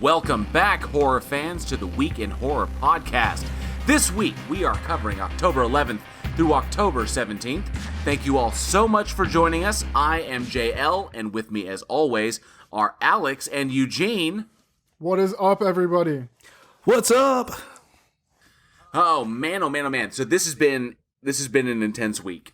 Welcome back, horror fans, to the Week in Horror podcast. This week, we are covering October 11th through October 17th. Thank you all so much for joining us. I am JL, and with me, as always, are Alex and Eugene. What is up, everybody? What's up? Oh man. So this has been an intense week.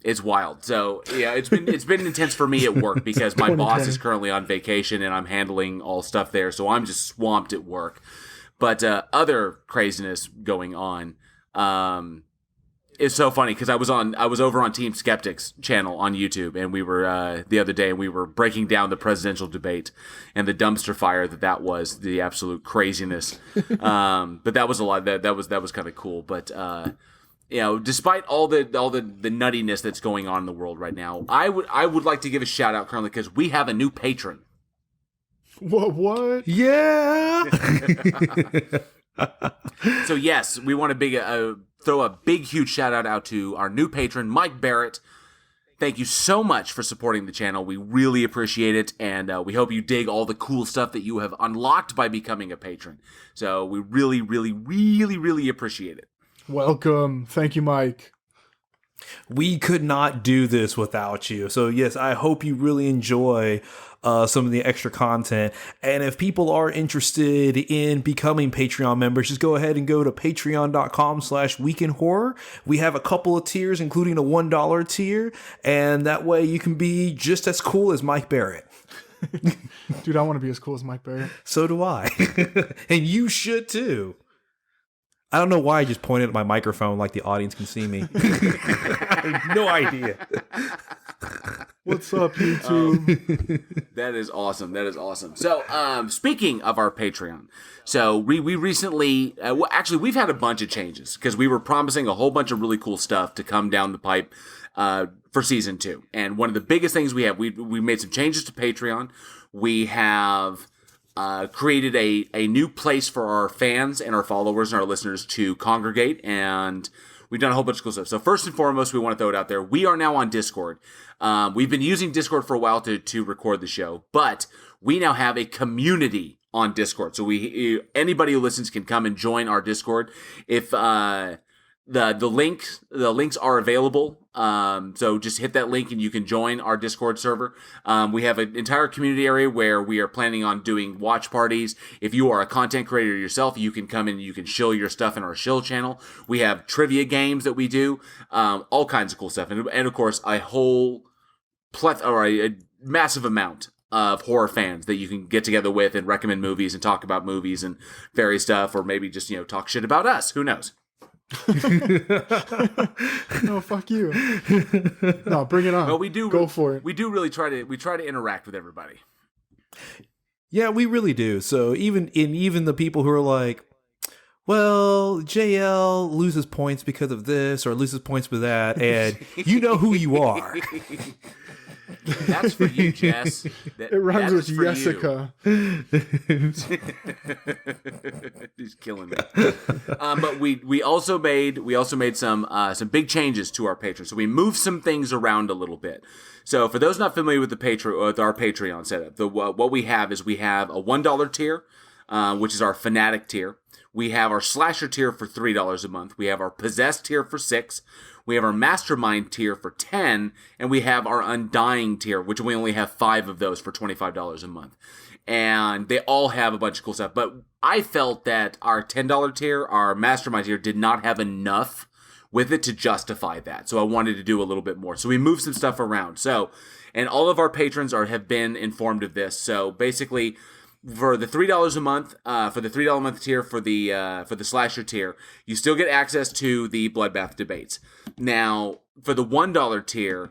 It's wild. So yeah, it's been intense for me at work because my boss is currently on vacation and I'm handling all stuff there. So I'm just swamped at work. But other craziness going on. It's so funny because I was over on Team Skeptic's channel on YouTube, and we were the other day, and we were breaking down the presidential debate and the dumpster fire that was, the absolute craziness. But that was a lot. That was kind of cool. But despite all the nuttiness that's going on in the world right now, I would like to give a shout out currently because we have a new patron. What? Yeah. So yes, we want to throw a big, huge shout out to our new patron, Mike Barrett. Thank you so much for supporting the channel. We really appreciate it, and we hope you dig all the cool stuff that you have unlocked by becoming a patron. So we really, really, really, really appreciate it. Welcome. Thank you, Mike. We could not do this without you. So yes, I hope you really enjoy some of the extra content. And if people are interested in becoming Patreon members, just go ahead and go to patreon.com/weekinhorror. We have a couple of tiers, including a $1 tier. And that way you can be just as cool as Mike Barrett. Dude, I want to be as cool as Mike Barrett. So do I. And you should too. I don't know why I just pointed at my microphone like the audience can see me. I have no idea. What's up, YouTube? That is awesome. So, speaking of our Patreon, so we recently, actually, we've had a bunch of changes because we were promising a whole bunch of really cool stuff to come down the pipe for season 2. And one of the biggest things we made some changes to Patreon. We have created a new place for our fans and our followers and our listeners to congregate, and we've done a whole bunch of cool stuff. So first and foremost, we want to throw it out there. We are now on Discord. We've been using Discord for a while to record the show, but we now have a community on Discord. So anybody who listens can come and join our Discord. If the links are available. So just hit that link and you can join our Discord server. We have an entire community area where we are planning on doing watch parties. If you are a content creator yourself, you can come in and you can shill your stuff in our shill channel. We have trivia games that we do, all kinds of cool stuff. And of course, a massive amount of horror fans that you can get together with and recommend movies and talk about movies and various stuff, or maybe just, talk shit about us. Who knows? No, fuck you. No, bring it on. Well, we do go for it. We do really try to interact with everybody. Yeah, we really do. So even the people who are like, well, JL loses points because of this or loses points with that, and you know who you are. That's for you, Jess. It rhymes with Jessica. He's killing me. But we also made some big changes to our Patreon. So we moved some things around a little bit. So for those not familiar with with our Patreon setup, what we have is we have a $1 tier, which is our Fanatic tier. We have our Slasher tier for $3 a month. We have our Possessed tier for $6. We have our Mastermind tier for $10, and we have our Undying tier, which we only have 5 of those for $25 a month. And they all have a bunch of cool stuff. But I felt that our $10 tier, our Mastermind tier, did not have enough with it to justify that. So I wanted to do a little bit more. So we moved some stuff around. So, and all of our patrons have been informed of this. So basically, for the $3 a month, for the $3 a month tier, for the Slasher tier, you still get access to the Bloodbath debates. Now, for the $1 tier,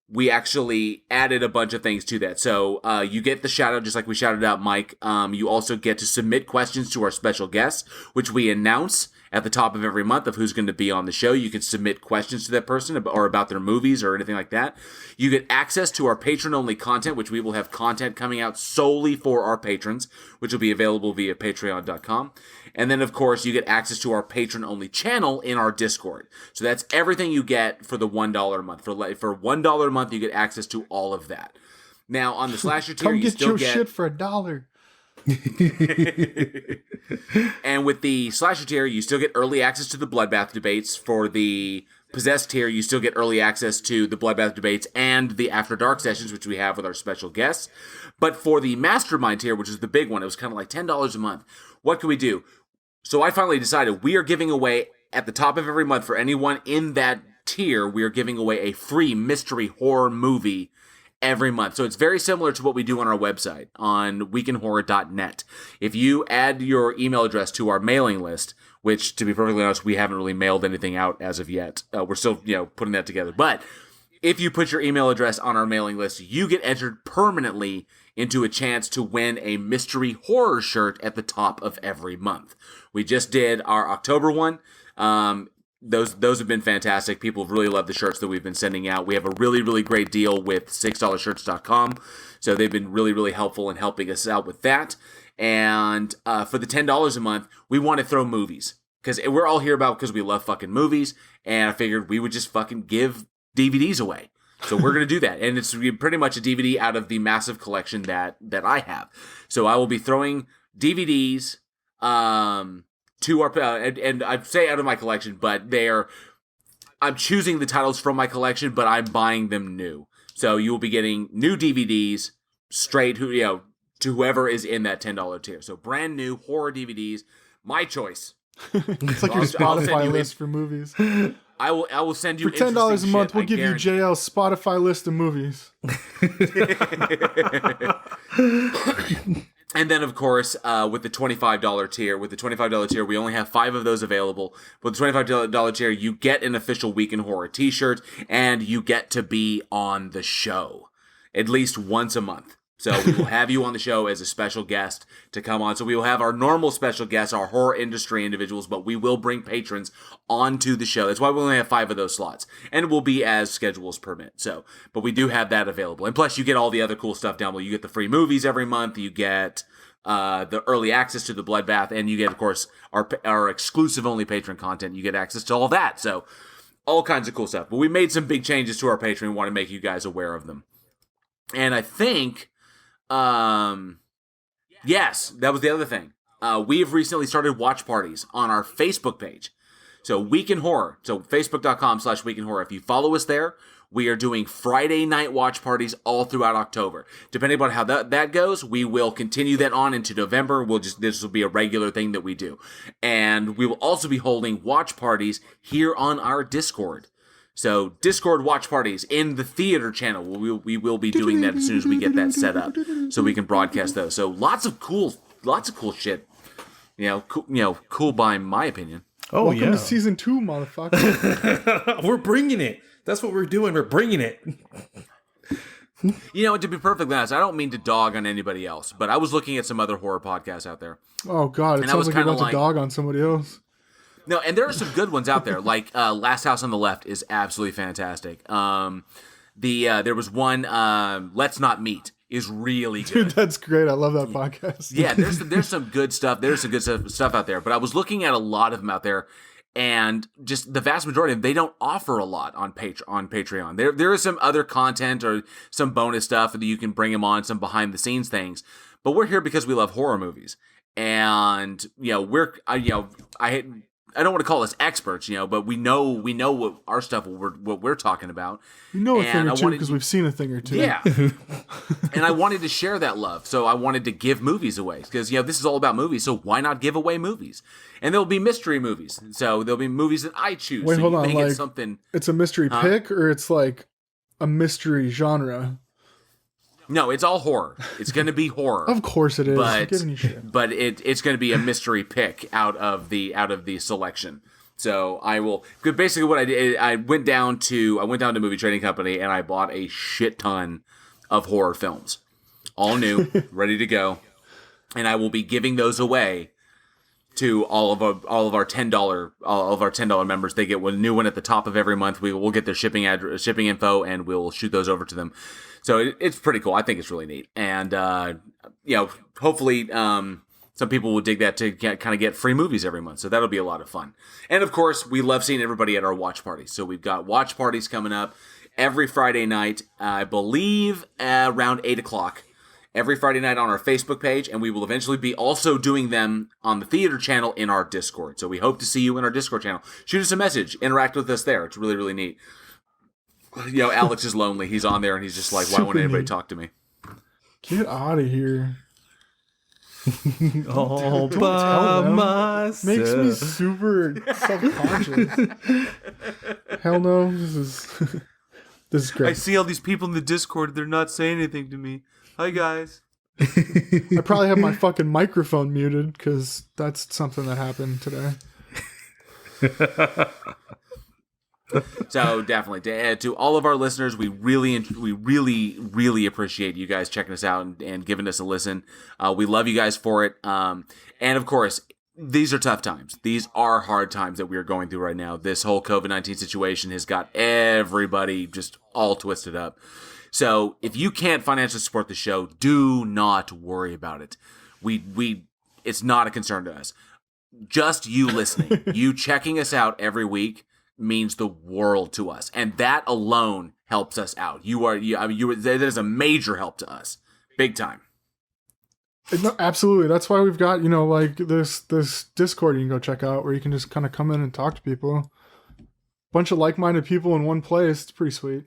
we actually added a bunch of things to that. So you get the shout out just like we shouted out Mike. You also get to submit questions to our special guests, which we announce at the top of every month of who's going to be on the show. You can submit questions to that person or about their movies or anything like that. You get access to our patron-only content, which we will have content coming out solely for our patrons, which will be available via patreon.com. And then, of course, you get access to our patron-only channel in our Discord. So that's everything you get for the $1 a month. For $1 a month, you get access to all of that. Now, on the Slasher tier, Come you get still your get... shit for $1. And with the Slasher tier, you still get early access to the Bloodbath debates. For the Possessed tier, you still get early access to the Bloodbath debates and the After Dark sessions, which we have with our special guests. But for the Mastermind tier, which is the big one, it was kind of like $10 a month. What can we do? So I finally decided we are giving away, at the top of every month, for anyone in that tier, we are giving away a free mystery horror movie every month. So it's very similar to what we do on our website on weekinhorror.net. If you add your email address to our mailing list, which, to be perfectly honest, we haven't really mailed anything out as of yet. We're still, putting that together. But if you put your email address on our mailing list, you get entered permanently into a chance to win a mystery horror shirt at the top of every month. We just did our October one. Those have been fantastic. People have really loved the shirts that we've been sending out. We have a really, really great deal with $6shirts.com. So they've been really, really helpful in helping us out with that. And for the $10 a month, we want to throw movies. Because we're all here because we love fucking movies. And I figured we would just fucking give DVDs away. So we're going to do that. And it's pretty much a DVD out of the massive collection that I have. So I will be throwing DVDs to our, and I say out of my collection, but I'm choosing the titles from my collection, but I'm buying them new. So you will be getting new DVDs straight, to whoever is in that $10 tier. So brand new horror DVDs, my choice. It's like your Spotify list for movies. I will send you for $10 a month. We'll give you JL's Spotify list of movies. And then, of course, with the $25 tier, we only have 5 of those available. With the $25 tier, you get an official Week in Horror t-shirt, and you get to be on the show at least once a month. So we will have you on the show as a special guest to come on. So we will have our normal special guests, our horror industry individuals, but we will bring patrons onto the show. That's why we only have 5 of those slots. And it will be as schedules permit. So, but we do have that available. And plus you get all the other cool stuff down below. You get the free movies every month. You get the early access to the Bloodbath. And you get, of course, our exclusive only patron content. You get access to all that. So all kinds of cool stuff. But we made some big changes to our Patreon. We want to make you guys aware of them. And I think... yes, that was the other thing. We have recently started watch parties on our Facebook page. So Week in Horror. So Facebook.com/Week in Horror. If you follow us there, we are doing Friday night watch parties all throughout October. Depending on how that goes, we will continue that on into November. This will be a regular thing that we do. And we will also be holding watch parties here on our Discord. So Discord watch parties in the theater channel. We will be doing that as soon as we get that set up, so we can broadcast those. So lots of cool shit. Cool by my opinion. Oh, welcome to season 2, motherfucker. We're bringing it. That's what we're doing. We're bringing it. To be perfectly honest, I don't mean to dog on anybody else, but I was looking at some other horror podcasts out there. Oh God, it sounds like you want to dog on somebody else. No, and there are some good ones out there. Like Last House on the Left is absolutely fantastic. There was one, Let's Not Meet, is really good. Dude, that's great. I love that podcast. Yeah, there's some good stuff. There's some good stuff out there. But I was looking at a lot of them out there, and just the vast majority of them, they don't offer a lot on Patreon. There is some other content or some bonus stuff that you can bring them on, some behind the scenes things. But we're here because we love horror movies, and I don't want to call us experts, but we know what our stuff, what we're talking about. We know a thing or two because we've seen a thing or two. Yeah. And I wanted to share that love. So I wanted to give movies away because, this is all about movies. So why not give away movies? And there'll be mystery movies. So there'll be movies that I choose. Wait, so hold on. It's a mystery pick or it's like a mystery genre? No, it's all horror. It's going to be horror. Of course it is. But, I'm giving you shit. But it's going to be a mystery pick out of the selection. So I will basically what I did. I went down to Movie Trading Company and I bought a shit ton of horror films, all new, ready to go, and I will be giving those away to all of our $10 members. They get one new one at the top of every month. We'll get their shipping info and we'll shoot those over to them. So it's pretty cool. I think it's really neat. And, hopefully some people will dig that to kind of get free movies every month. So that'll be a lot of fun. And, of course, we love seeing everybody at our watch parties. So we've got watch parties coming up every Friday night, I believe around 8 o'clock. every Friday night on our Facebook page, and we will eventually be also doing them on the theater channel in our Discord. So we hope to see you in our Discord channel. Shoot us a message. Interact with us there. It's really, really neat. Alex is lonely. He's on there, and he's just like, why won't anybody talk to me? Get out of here. All by myself. Makes me super self-conscious. Hell no. This is great. I see all these people in the Discord. They're not saying anything to me. Hi, guys. I probably have my fucking microphone muted because that's something that happened today. So definitely to all of our listeners, we really appreciate you guys checking us out and giving us a listen. We love you guys for it. And of course, these are tough times. These are hard times that we are going through right now. This whole COVID-19 situation has got everybody just all twisted up. So if you can't financially support the show, do not worry about it. It's not a concern to us. Just you listening, you checking us out every week means the world to us, and that alone helps us out. That is a major help to us, big time. No, absolutely. That's why we've got like this Discord you can go check out where you can just kind of come in and talk to people. Bunch of like-minded people in one place. It's pretty sweet.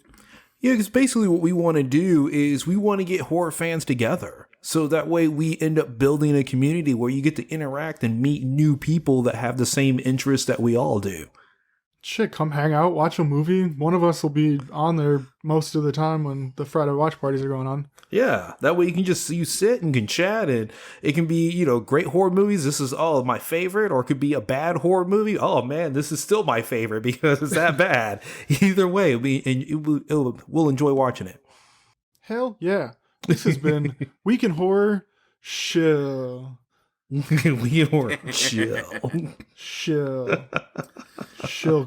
Yeah, because basically what we want to do is we want to get horror fans together. So that way we end up building a community where you get to interact and meet new people that have the same interests that we all do. Shit, come hang out, watch a movie. One of us will be on there most of the time when the Friday watch parties are going on. Yeah, that way you sit and can chat, and it can be, great horror movies. This is my favorite, or it could be a bad horror movie. Oh man, this is still my favorite because it's that bad. Either way, we'll enjoy watching it. Hell yeah. This has been Week in Horror. Chill. We were chill.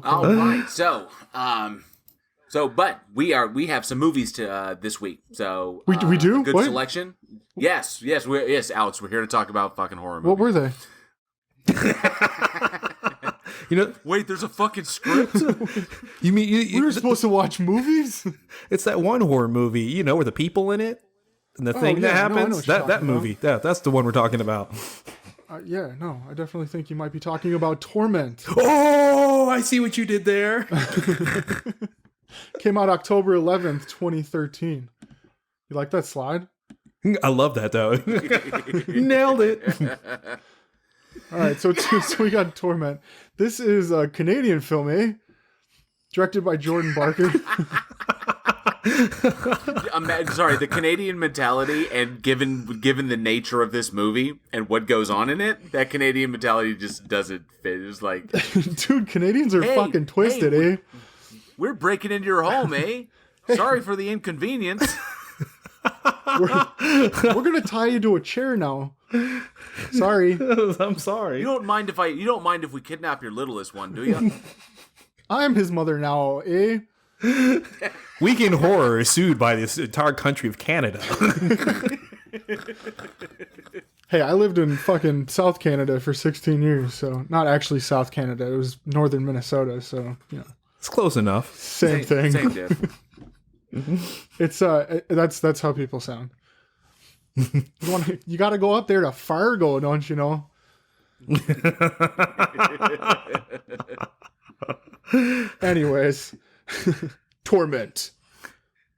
All right. But we have some movies to this week. So we do good what? Selection. Yes, Alex. We're here to talk about fucking horror movies. What were they? Wait, there's a fucking script. You mean we were supposed to watch movies? It's that one horror movie, with the people in it and the thing that happens. That movie. That's the one we're talking about. I definitely think you might be talking about Torment. Oh, I see what you did there. Came out October 11th, 2013. You like that slide? I love that, though. Nailed it. All right, so we got Torment. This is a Canadian film, eh? Directed by Jordan Barker. The Canadian mentality, and given the nature of this movie and what goes on in it, that Canadian mentality just doesn't fit. It's like, dude, Canadians are fucking twisted, eh? We're breaking into your home, eh? Sorry for the inconvenience. We're gonna tie you to a chair now. Sorry. I'm sorry. You don't mind if we kidnap your littlest one, do you? I'm his mother now, eh? Week in Horror is sued by this entire country of Canada. Hey, I lived in fucking South Canada for 16 years, so not actually South Canada. It was northern Minnesota, so it's close enough. Same thing. Same diff. It's that's how people sound. You got to go up there to Fargo, don't you know? Anyways, Torment.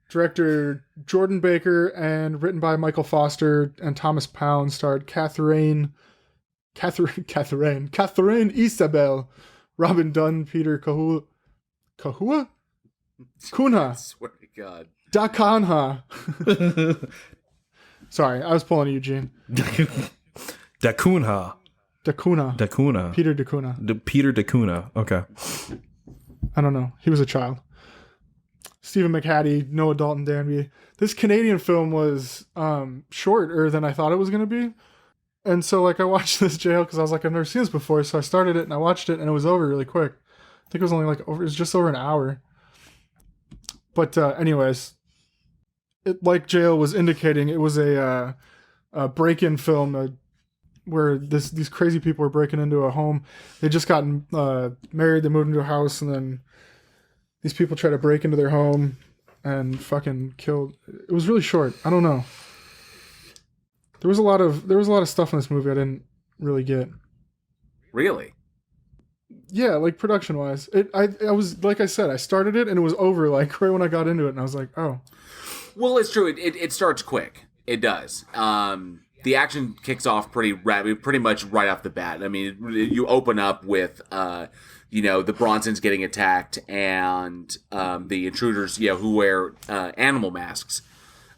Director Jordan Baker and written by Michael Foster and Thomas Pound, starred Catherine Isabel, Robin Dunn, Peter Kahua? Kunha. I swear to God. Dakanha. Sorry, I was pulling a Eugene. Dacunha. Dacuna. Peter Dacuna. Peter Dacuna. Okay. I don't know. He was a child. Stephen McHattie, Noah Dalton Danby. This Canadian film was shorter than I thought it was going to be. And so I watched this jail because I was like, I've never seen this before. So I started it and I watched it and it was over really quick. I think it was only it was just over an hour. But anyways, like Jail was indicating, it was a break-in film where these crazy people were breaking into a home. They just gotten married, they moved into a house, and then these people try to break into their home and fucking killed. It was really short. I don't know. There was a lot of stuff in this movie I didn't really get. Really? Yeah, like production wise, I was like I said, I started it and it was over like right when I got into it, and I was like, oh. Well, it's true. It starts quick. It does. The action kicks off pretty much right off the bat. I mean, you open up with the Bronsons getting attacked and the intruders, who wear animal masks.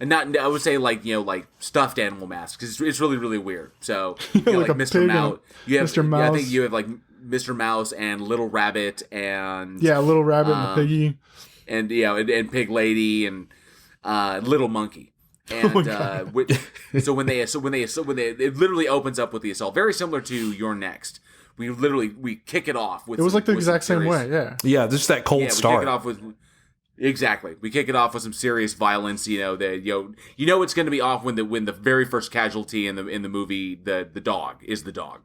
And not, I would say like stuffed animal masks. It's really, really weird. So like a Mr. Mouse, Mr. Mouse. Yeah, I think you have like Mr. Mouse and Little Rabbit and Little Rabbit and the Piggy and and Pig Lady and Little Monkey. And so when they it literally opens up with the assault, very similar to You're Next. We kick it off with it was like the exact same way. Yeah, just that cold start. We kick it off with. Exactly. We kick it off with some serious violence. You know it's going to be off when the very first casualty in the movie the dog is the dog.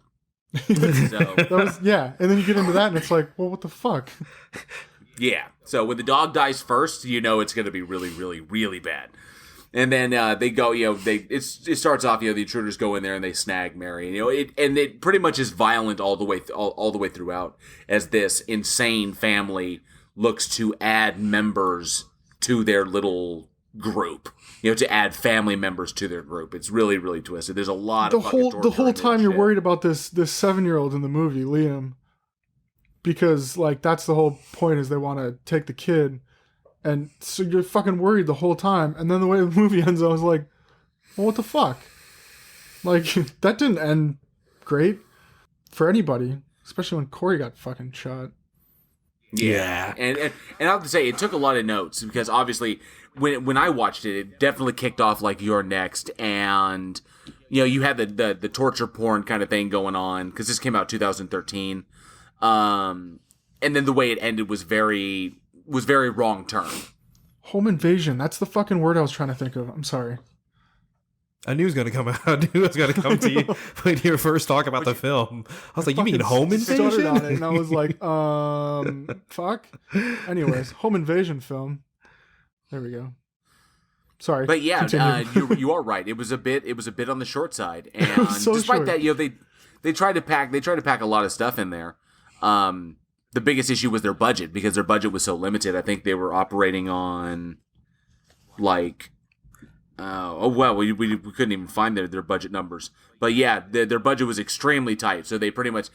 So that was, and then you get into that and it's like, well, what the fuck? Yeah. So when the dog dies first, it's going to be really, really, really bad. And then they go. It starts off. The intruders go in there and they snag Mary. It pretty much is violent all the way throughout as this insane family looks to add members to their little group, to add family members to their group. It's really, really twisted. There's a lot of the whole time you're worried about this 7-year-old in the movie, Liam, because like that's the whole point is they want to take the kid, and so you're fucking worried the whole time. And then the way the movie ends, I was like, well, what the fuck? Like that didn't end great for anybody, especially when Corey got fucking shot. Yeah, and I have to say it took a lot of notes because obviously when I watched it, it definitely kicked off like You're Next, and you had the torture porn kind of thing going on because this came out 2013, and then the way it ended was very wrong turn. Home invasion. That's the fucking word I was trying to think of. I'm sorry. I knew it was going to come out. I knew it was going to come to you when you first talk about the film. I was like, you mean home invasion? Started on it, and I was like, fuck. Anyways, home invasion film. There we go. Sorry. But yeah, you are right. It was a bit on the short side, and so despite short. that, they tried to pack a lot of stuff in there. The biggest issue was their budget because their budget was so limited. I think they were operating on like. We couldn't even find their budget numbers. But yeah, their budget was extremely tight, so they pretty much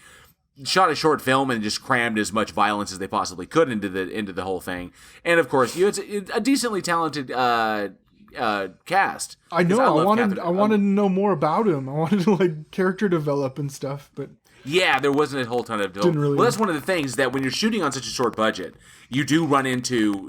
shot a short film and just crammed as much violence as they possibly could into the whole thing. And of course, it's a decently talented cast. I know. I wanted to know more about him. I wanted to like character develop and stuff, but. Yeah, there wasn't a whole ton of really well, that's one of the things that when you're shooting on such a short budget, you do run into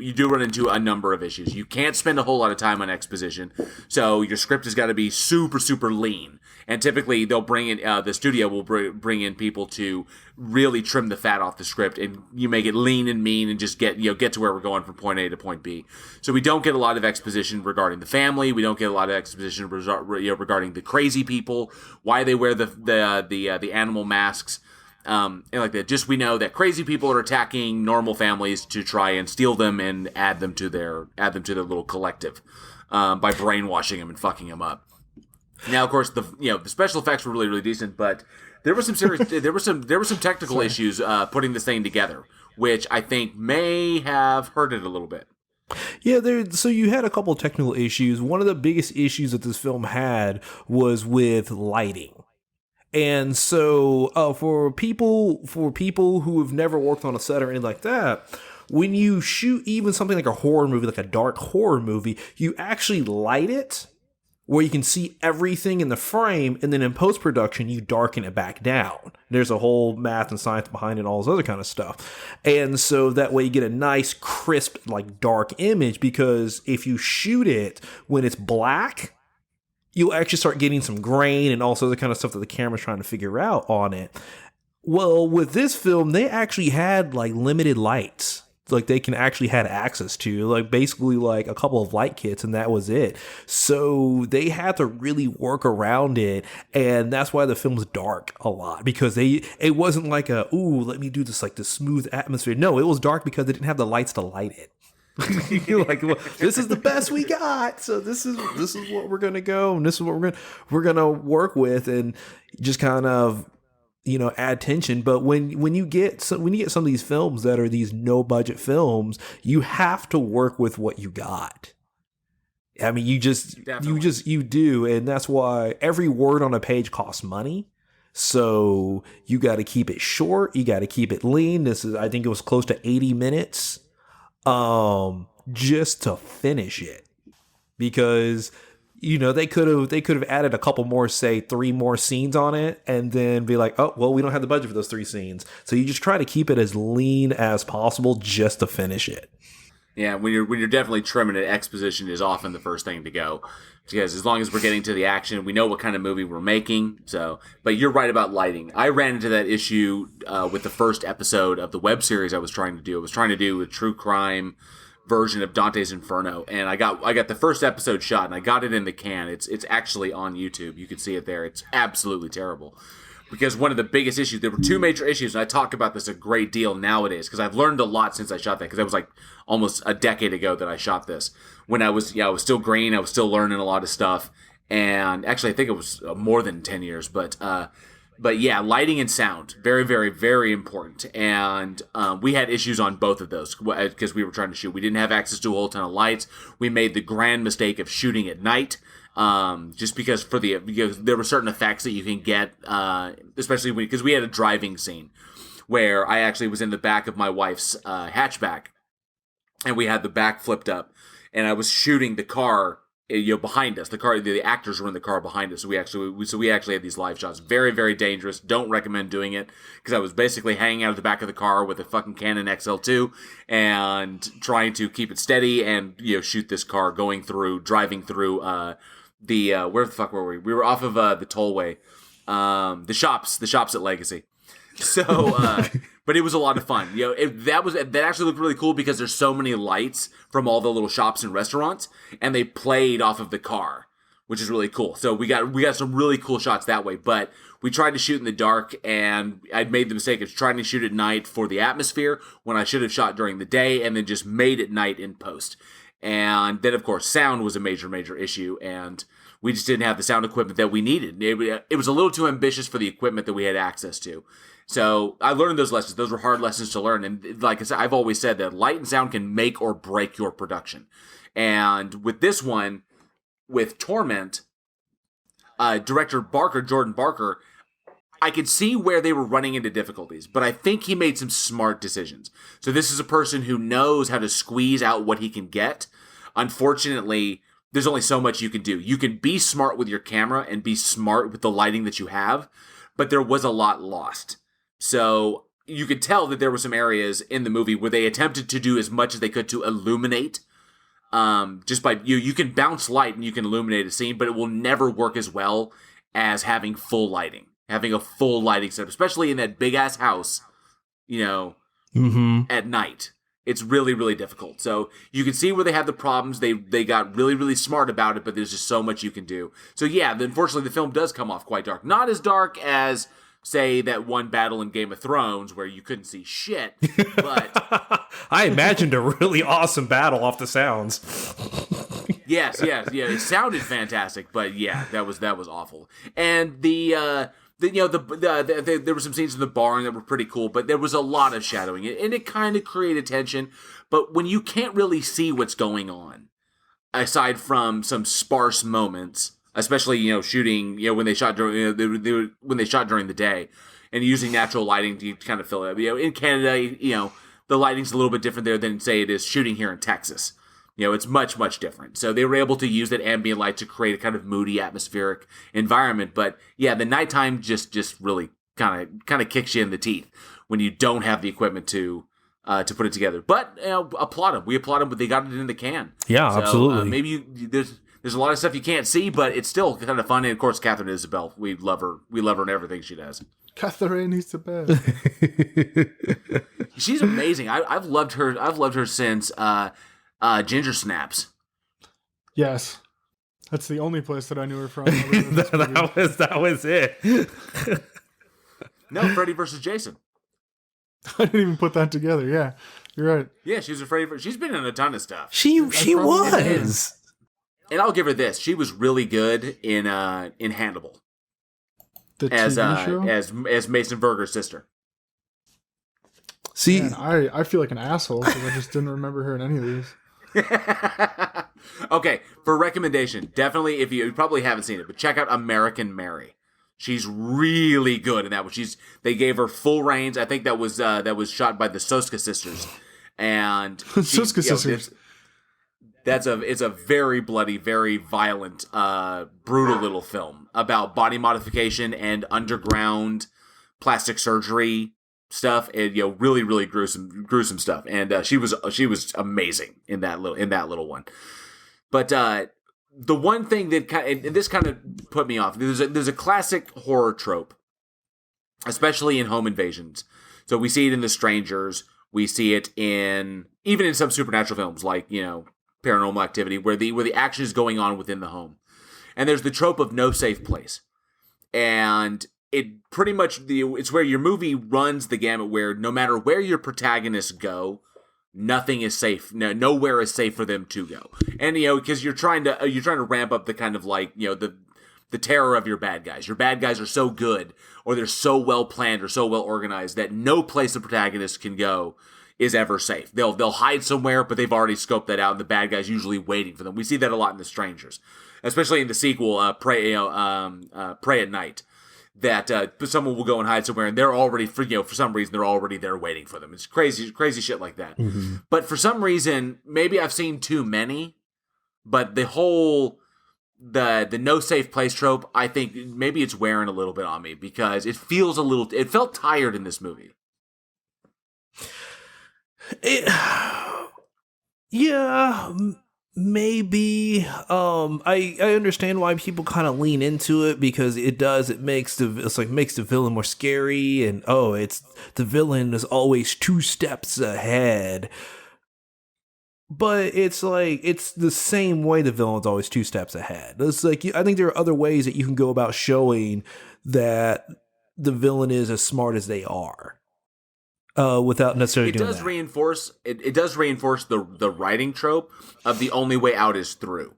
a number of issues. You can't spend a whole lot of time on exposition, so your script has got to be super, super lean. And typically, they'll bring in the studio will bring in people to really trim the fat off the script, and you make it lean and mean, and just get to where we're going from point A to point B. So we don't get a lot of exposition regarding the family. We don't get a lot of exposition regarding the crazy people, why they wear the animal masks. And like that, just we know that crazy people are attacking normal families to try and steal them and add them to their little collective by brainwashing them and fucking them up. Now, of course, the special effects were really, really decent, but there were some technical issues putting this thing together, which I think may have hurt it a little bit. Yeah, so you had a couple of technical issues. One of the biggest issues that this film had was with lighting. And so for people who have never worked on a set or anything like that, when you shoot even something like a horror movie, like a dark horror movie, you actually light it where you can see everything in the frame, and then in post-production, you darken it back down. There's a whole math and science behind it and all this other kind of stuff. And so that way you get a nice, crisp, like dark image, because if you shoot it when it's black, you'll actually start getting some grain and all sorts of kind of stuff that the camera's trying to figure out on it. Well, with this film, they actually had like limited lights. Like they can actually had access to like basically like a couple of light kits, and that was it. So they had to really work around it, and that's why the film's dark a lot, because it wasn't like let me do this like this smooth atmosphere. No, it was dark because they didn't have the lights to light it. You're like, well, this is the best we got, so this is what we're gonna go, and this is what we're gonna work with, and just kind of, add tension. But when you get some of these films that are these no budget films, you have to work with what you got. I mean, you do, and that's why every word on a page costs money. So you got to keep it short. You got to keep it lean. I think it was close to 80 minutes. Just to finish it, because they could have added a couple more, say 3 more scenes on it, and then be like, oh well, we don't have the budget for those 3 scenes, so you just try to keep it as lean as possible just to finish it. Yeah, when you're definitely trimming it, exposition is often the first thing to go, because as long as we're getting to the action, we know what kind of movie we're making. So, but you're right about lighting. I ran into that issue with the first episode of the web series I was trying to do. I was trying to do a true crime version of Dante's Inferno, and I got the first episode shot, and I got it in the can. It's actually on YouTube. You can see it there. It's absolutely terrible. Because one of the biggest issues, there were 2 major issues, and I talk about this a great deal nowadays, because I've learned a lot since I shot that, because that was like almost a decade ago that I shot this. When I was still green, I was still learning a lot of stuff, and actually I think it was more than 10 years, but yeah, lighting and sound, very, very, very important, and we had issues on both of those, because we were trying to shoot. We didn't have access to a whole ton of lights. We made the grand mistake of shooting at night, just because there were certain effects that you can get, especially because we had a driving scene where I actually was in the back of my wife's hatchback, and we had the back flipped up, and I was shooting the car, behind us. The actors were in the car behind us. So we actually had these live shots. Very, very dangerous. Don't recommend doing it, because I was basically hanging out of the back of the car with a fucking Canon XL2 and trying to keep it steady and shoot this car driving through where the fuck were we? We were off of the tollway, the shops at Legacy. So, but it was a lot of fun. That actually looked really cool, because there's so many lights from all the little shops and restaurants, and they played off of the car, which is really cool. So we got some really cool shots that way. But we tried to shoot in the dark, and I'd made the mistake of trying to shoot at night for the atmosphere when I should have shot during the day, and then just made it night in post. And then, of course, sound was a major, major issue, and we just didn't have the sound equipment that we needed. It was a little too ambitious for the equipment that we had access to. So I learned those lessons. Those were hard lessons to learn. And like I said, I've always said that light and sound can make or break your production. And with this one, with Torment, director Jordan Barker, I could see where they were running into difficulties, but I think he made some smart decisions. So this is a person who knows how to squeeze out what he can get. Unfortunately, there's only so much you can do. You can be smart with your camera and be smart with the lighting that you have, but there was a lot lost. So you could tell that there were some areas in the movie where they attempted to do as much as they could to illuminate. Just by you can bounce light and you can illuminate a scene, but it will never work as well as having full lighting, having a full lighting setup, especially in that big ass house, at night. It's really, really difficult. So you can see where they have the problems. They got really, really smart about it, but there's just so much you can do. So yeah, unfortunately, the film does come off quite dark. Not as dark as, say, that one battle in Game of Thrones where you couldn't see shit, but I imagined a really awesome battle off the sounds. Yes, it sounded fantastic, but yeah, that was awful. And there were some scenes in the barn that were pretty cool, but there was a lot of shadowing, and it kind of created tension. But when you can't really see what's going on, aside from some sparse moments, especially shooting when they shot during when they shot during the day, and using natural lighting to kind of fill it up. In Canada, the lighting's a little bit different there than, say, it is shooting here in Texas. It's much, much different. So they were able to use that ambient light to create a kind of moody, atmospheric environment. But yeah, the nighttime just really kind of kicks you in the teeth when you don't have the equipment to put it together. But applaud them. We applaud them, but they got it in the can. Yeah, so, absolutely. Maybe there's a lot of stuff you can't see, but it's still kind of fun. And of course, Catherine Isabel, we love her. We love her in everything she does. Catherine Isabel. She's amazing. I've loved her. I've loved her since Ginger Snaps. Yes, that's the only place that I knew her from. that was it. No, Freddy versus Jason. I didn't even put that together. Yeah, You're right. Yeah, she's afraid of. She's been in a ton of stuff. She was. And I'll give her this: she was really good in Hannibal The as TV show? as Mason Verger's sister. See, Man, I feel like an asshole because I just didn't remember her in any of these. Okay, for recommendation, definitely if you probably haven't seen it, but check out American Mary. She's really good in that one. They gave her full reins. I think that was shot by the s2e sisters, and s2e sisters. It's a very bloody, very violent, brutal little film about body modification and underground plastic surgery stuff, and really, really gruesome stuff. And she was amazing in that little one. But the one thing that this kind of put me off. There's a classic horror trope, especially in home invasions. So we see it in The Strangers. We see it even in some supernatural films like Paranormal Activity, where the action is going on within the home. And there's the trope of no safe place. And it pretty much, it's where your movie runs the gamut where no matter where your protagonists go, nothing is safe. Nowhere is safe for them to go. And, because you're trying to ramp up the kind of like, the terror of your bad guys. Your bad guys are so good, or they're so well planned or so well organized that no place the protagonist can go is ever safe. They'll hide somewhere, but they've already scoped that out, and the bad guy's usually waiting for them. We see that a lot in The Strangers, especially in the sequel, Pray at Night. That someone will go and hide somewhere, and they're already for some reason they're already there waiting for them. It's crazy shit like that. Mm-hmm. But for some reason, maybe I've seen too many. But the whole the no safe place trope, I think maybe it's wearing a little bit on me because it felt tired in this movie. Maybe. I understand why people kind of lean into it because it makes the villain more scary, and the villain is always 2 steps ahead. But it's the same way the villain's always 2 steps ahead. It's like, I think there are other ways that you can go about showing that the villain is as smart as they are. Without necessarily doing that. It does reinforce the writing trope of the only way out is through.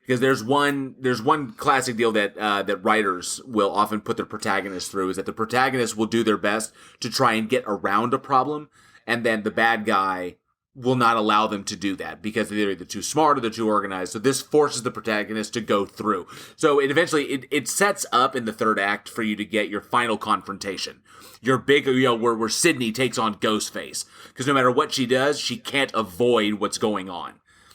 Because there's one classic deal that writers will often put their protagonists through, is that the protagonist will do their best to try and get around a problem, and then the bad guy will not allow them to do that because they're either too smart or they're too organized. So this forces the protagonist to go through. So it sets up in the third act for you to get your final confrontation. Your big, where Sydney takes on Ghostface. Because no matter what she does, she can't avoid what's going on.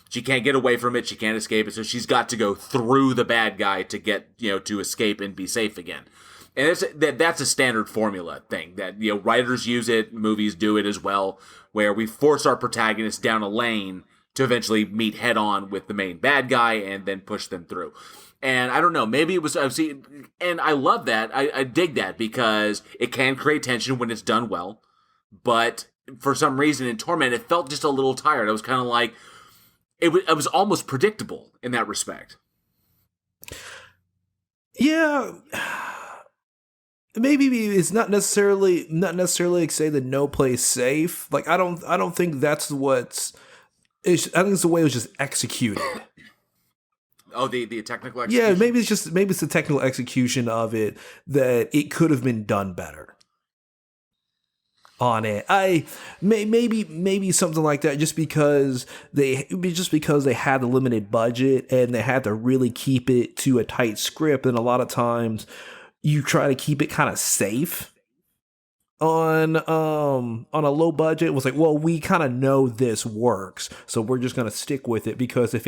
She can't get away from it. She can't escape it. So she's got to go through the bad guy to get, to escape and be safe again. And that's a standard formula thing that, writers use it, movies do it as well, where we force our protagonist down a lane to eventually meet head on with the main bad guy and then push them through. And I don't know, maybe it was, and I love that. I dig that because it can create tension when it's done well. But for some reason in Torment, it felt just a little tired. I was kind of like, it was almost predictable in that respect. Yeah. Maybe it's not necessarily like say the no place safe. Like I don't think that's what's. I think it's the way it was just executed. Oh, the technical execution. Yeah, maybe it's the technical execution of it that it could have been done better. On it, maybe something like that. Just because they had a limited budget and they had to really keep it to a tight script, and a lot of times you try to keep it kind of safe on a low budget. It was like, well, we kind of know this works, so we're just gonna stick with it, because if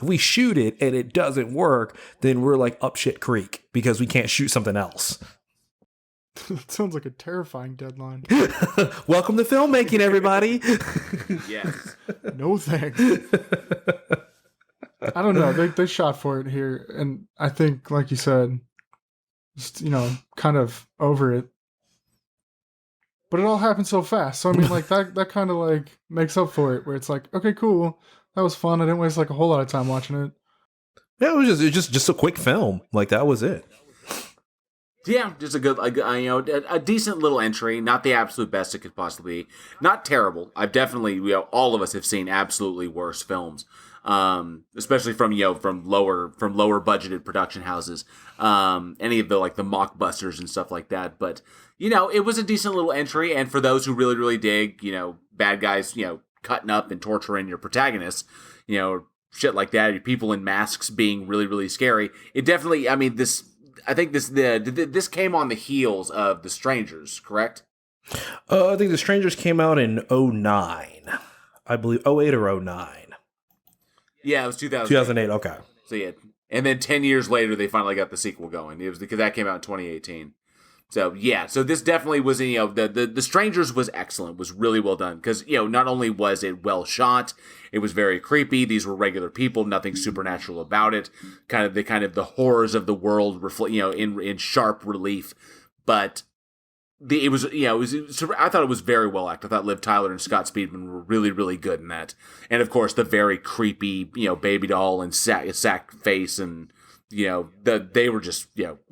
we shoot it and it doesn't work, then we're like up shit creek because we can't shoot something else. That sounds like a terrifying deadline. Welcome to filmmaking, everybody. Yes. No thanks. I don't know. They shot for it here, and I think, like you said, just, kind of over it. But it all happened so fast. So I mean, like that kind of like makes up for it, where it's like, okay, cool, that was fun. I didn't waste like a whole lot of time watching it. Yeah, it was just a quick film. Like that was it. Yeah, just a decent little entry. Not the absolute best it could possibly be. Not terrible. I've definitely, all of us have seen absolutely worse films, especially from lower budgeted production houses. Any of the mockbusters and stuff like that. But it was a decent little entry, and for those who really really dig, bad guys, cutting up and torturing your protagonists, shit like that, your people in masks being really really scary. It definitely, I think this came on the heels of The Strangers, correct? I think The Strangers came out in 09. I believe 08 or 09. Yeah, it was 2008. 2008, okay. So yeah, and then 10 years later they finally got the sequel going. It was because that came out in 2018. So yeah, so this definitely was, the Strangers was excellent, was really well done, because not only was it well shot, it was very creepy. These were regular people, nothing supernatural about it. Kind of the horrors of the world in sharp relief, but I thought it was very well acted. I thought Liv Tyler and Scott Speedman were really really good in that, and of course the very creepy baby doll and sack face, and they were just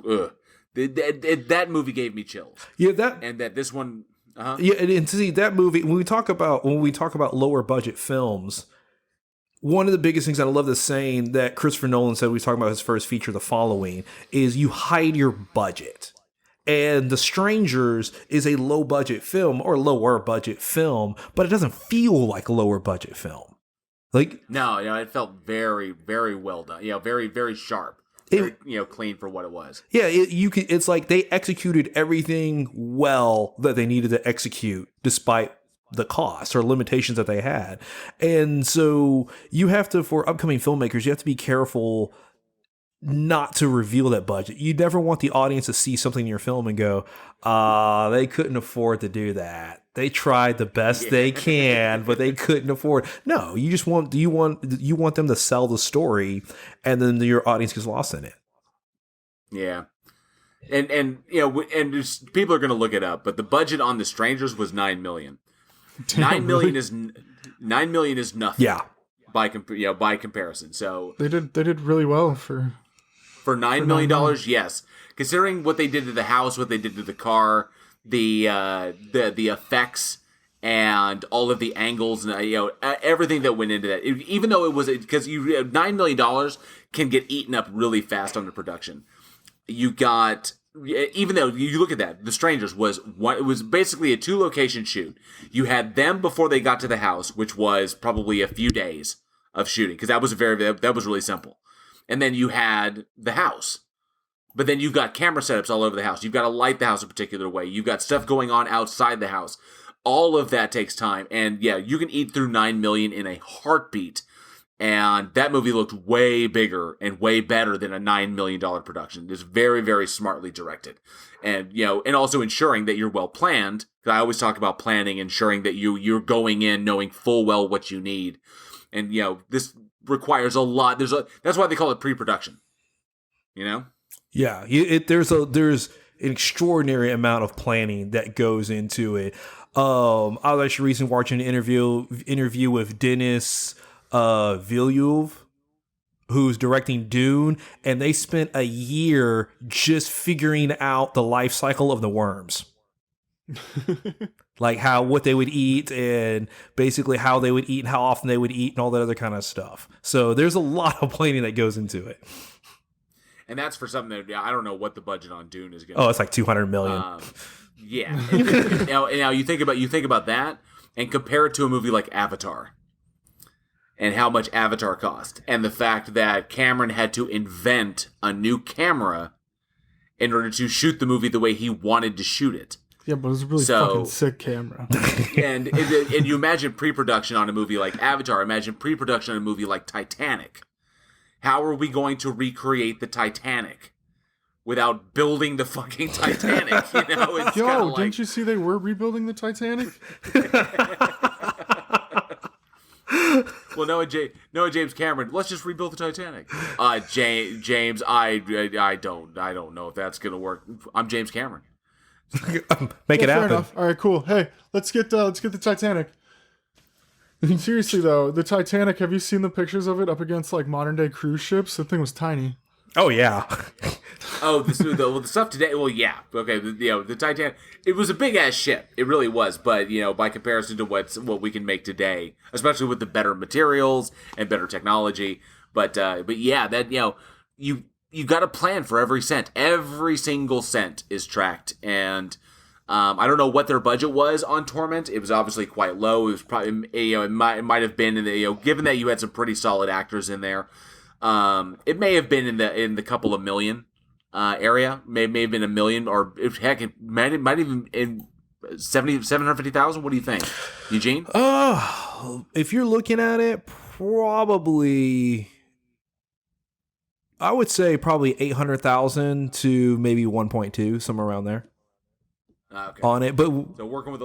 ugh. That movie gave me chills. Yeah, that this one. Uh-huh. Yeah, and to see that movie, when we talk about lower budget films, one of the biggest things that I love the saying that Christopher Nolan said when he was talking about his first feature, The Following, is you hide your budget. And The Strangers is a low budget film or lower budget film, but it doesn't feel like a lower budget film. No, it felt very very well done. Very very sharp. Clean for what it was. Yeah, it's like they executed everything well that they needed to execute, despite the costs or limitations that they had. And so you have to, for upcoming filmmakers, you have to be careful not to reveal that budget. You never want the audience to see something in your film and go, they couldn't afford to do that. They tried the best they can, but they couldn't afford. No, you just want them to sell the story, and then your audience gets lost in it. Yeah. And people are going to look it up, but the budget on The Strangers was $9 million. $9 million is nothing. Yeah. By comparison. So they did really well for $9 million. Yes, considering what they did to the house, what they did to the car, the effects, and all of the angles, and everything that went into that. Even though it was, because $9 million can get eaten up really fast under production. You got, even though you look at that, The Strangers it was basically a 2-location shoot. You had them before they got to the house, which was probably a few days of shooting, because that was really simple. And then you had the house. But then you've got camera setups all over the house. You've got to light the house a particular way. You've got stuff going on outside the house. All of that takes time. And yeah, you can eat through $9 million in a heartbeat. And that movie looked way bigger and way better than a $9 million production. It's very, very smartly directed. And, and also ensuring that you're well planned. I always talk about planning, ensuring that you're going in knowing full well what you need. And, this requires a lot. That's why they call it pre-production. Yeah, there's an extraordinary amount of planning that goes into it. I was actually recently watching an interview with Denis Villeneuve, who's directing Dune, and they spent a year just figuring out the life cycle of the worms. Like what they would eat, and basically how they would eat and how often they would eat and all that other kind of stuff. So there's a lot of planning that goes into it. And that's for something that I don't know what the budget on Dune is going to be. Oh, it's like $200 million. Yeah. And now you think about that and compare it to a movie like Avatar. And how much Avatar cost. And the fact that Cameron had to invent a new camera in order to shoot the movie the way he wanted to shoot it. Yeah, but it was a really fucking sick camera. and you imagine pre-production on a movie like Avatar. Imagine pre-production on a movie like Titanic. How are we going to recreate the Titanic without building the fucking Titanic? It's didn't you see they were rebuilding the Titanic? Well, Noah James Cameron, let's just rebuild the Titanic. James, I don't know if that's gonna work. I'm James Cameron. Make it happen. Fair enough. All right, cool. Hey, let's get the Titanic. Seriously though, the Titanic. Have you seen the pictures of it up against like modern day cruise ships? The thing was tiny. Oh yeah. Oh, the stuff today. Well, yeah, okay. The Titanic. It was a big ass ship. It really was. But by comparison to what we can make today, especially with the better materials and better technology. But yeah, that you got to plan for every cent. Every single cent is tracked, and I don't know what their budget was on Torment. It was obviously quite low. It was probably it might have been in the given that you had some pretty solid actors in there. It may have been in the couple of million area. May have been $1 million, or heck, it might even in 750,000. What do you think, Eugene? If you're looking at it, probably. I would say probably 800,000 to maybe 1.2, somewhere around there. Okay. On it, but so working with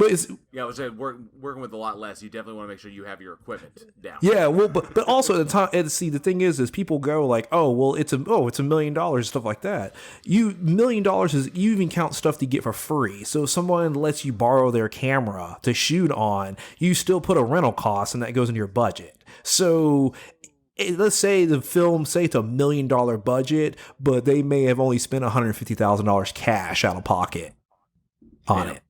it's I was saying working with a lot less. You definitely want to make sure you have your equipment down. Yeah, well, but also at the time, and see, the thing is people go like, oh, well, it's $1 million, stuff like that. $1 million is, you even count stuff you get for free. So if someone lets you borrow their camera to shoot on, you still put a rental cost, and that goes into your budget. So let's say the film, say it's $1 million budget, but they may have only spent $150,000 cash out of pocket on it.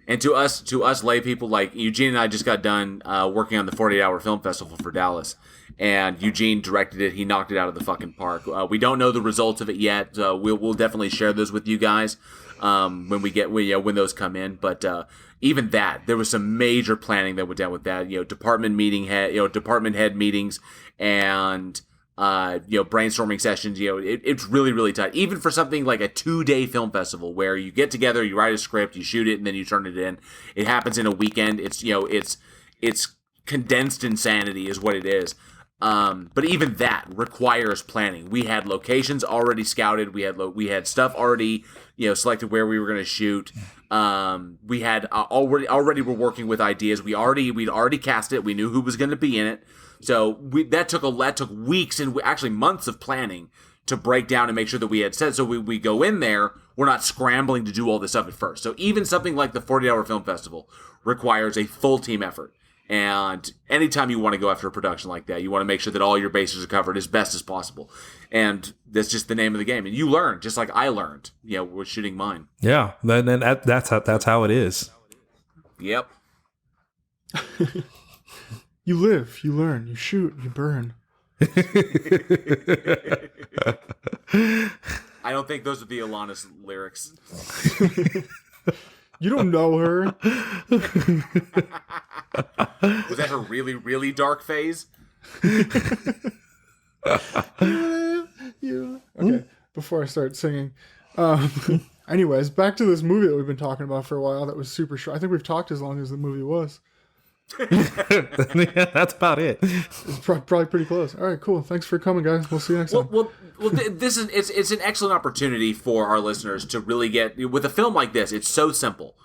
And to us lay people, like Eugene and I just got done working on the 48-hour film festival for Dallas, and Eugene directed it. He knocked it out of the fucking park. We don't know the results of it yet. We'll definitely share those with you guys when those come in. But even that, there was some major planning that went down with that. Department head meetings, and brainstorming sessions. It's really, really tight. Even for something like a 2-day film festival where you get together, you write a script, you shoot it, and then you turn it in. It happens in a weekend. It's condensed insanity is what it is. But even that requires planning. We had locations already scouted. We had stuff already, selected where we were going to shoot. We had already were working with ideas. We'd already cast it. We knew who was going to be in it. So that took weeks and actually months of planning to break down and make sure that we had said. So we go in there, we're not scrambling to do all this stuff at first. So even something like the 40-hour film festival requires a full team effort. And anytime you want to go after a production like that, you want to make sure that all your bases are covered as best as possible. And that's just the name of the game. And you learn, just like I learned, with shooting mine. Yeah, that's how it is. Yep. You live, you learn, you shoot, you burn. I don't think those are the Alanis lyrics. You don't know her. Was that her really, really dark phase? Okay, before I start singing. Anyways, back to this movie that we've been talking about for a while that was super short. I think we've talked as long as the movie was. That's about it. It's probably pretty close. All right, cool. Thanks for coming, guys. We'll see you next time. Well, this is it's an excellent opportunity for our listeners to really get with a film like this. It's so simple.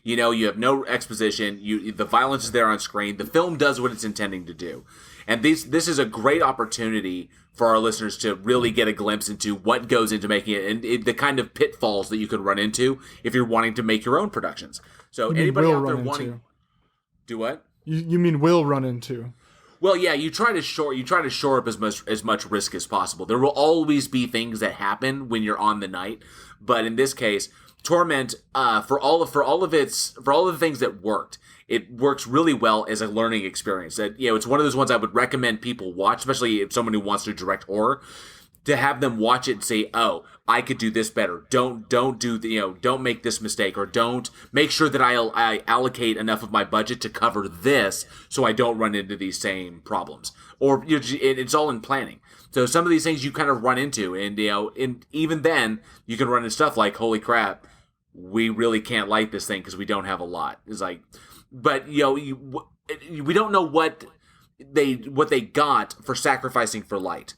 You have no exposition. The violence is there on screen. The film does what it's intending to do, and this is a great opportunity for our listeners to really get a glimpse into what goes into making it and the kind of pitfalls that you could run into if you're wanting to make your own productions. So anybody out there wanting do what? You mean will run into? Well, yeah, you try to shore up as much risk as possible. There will always be things that happen when you're on the night, but in this case, Torment, for all of the things that worked, it works really well as a learning experience. That it's one of those ones I would recommend people watch, especially if someone who wants to direct horror, to have them watch it and say, "Oh, I could do this better. Don't make this mistake, or don't make sure that I allocate enough of my budget to cover this, so I don't run into these same problems." Or it's all in planning. So some of these things you kind of run into, and and even then you can run into stuff like, "Holy crap, we really can't light this thing because we don't have a lot." It's like, but we don't know what they got for sacrificing for light.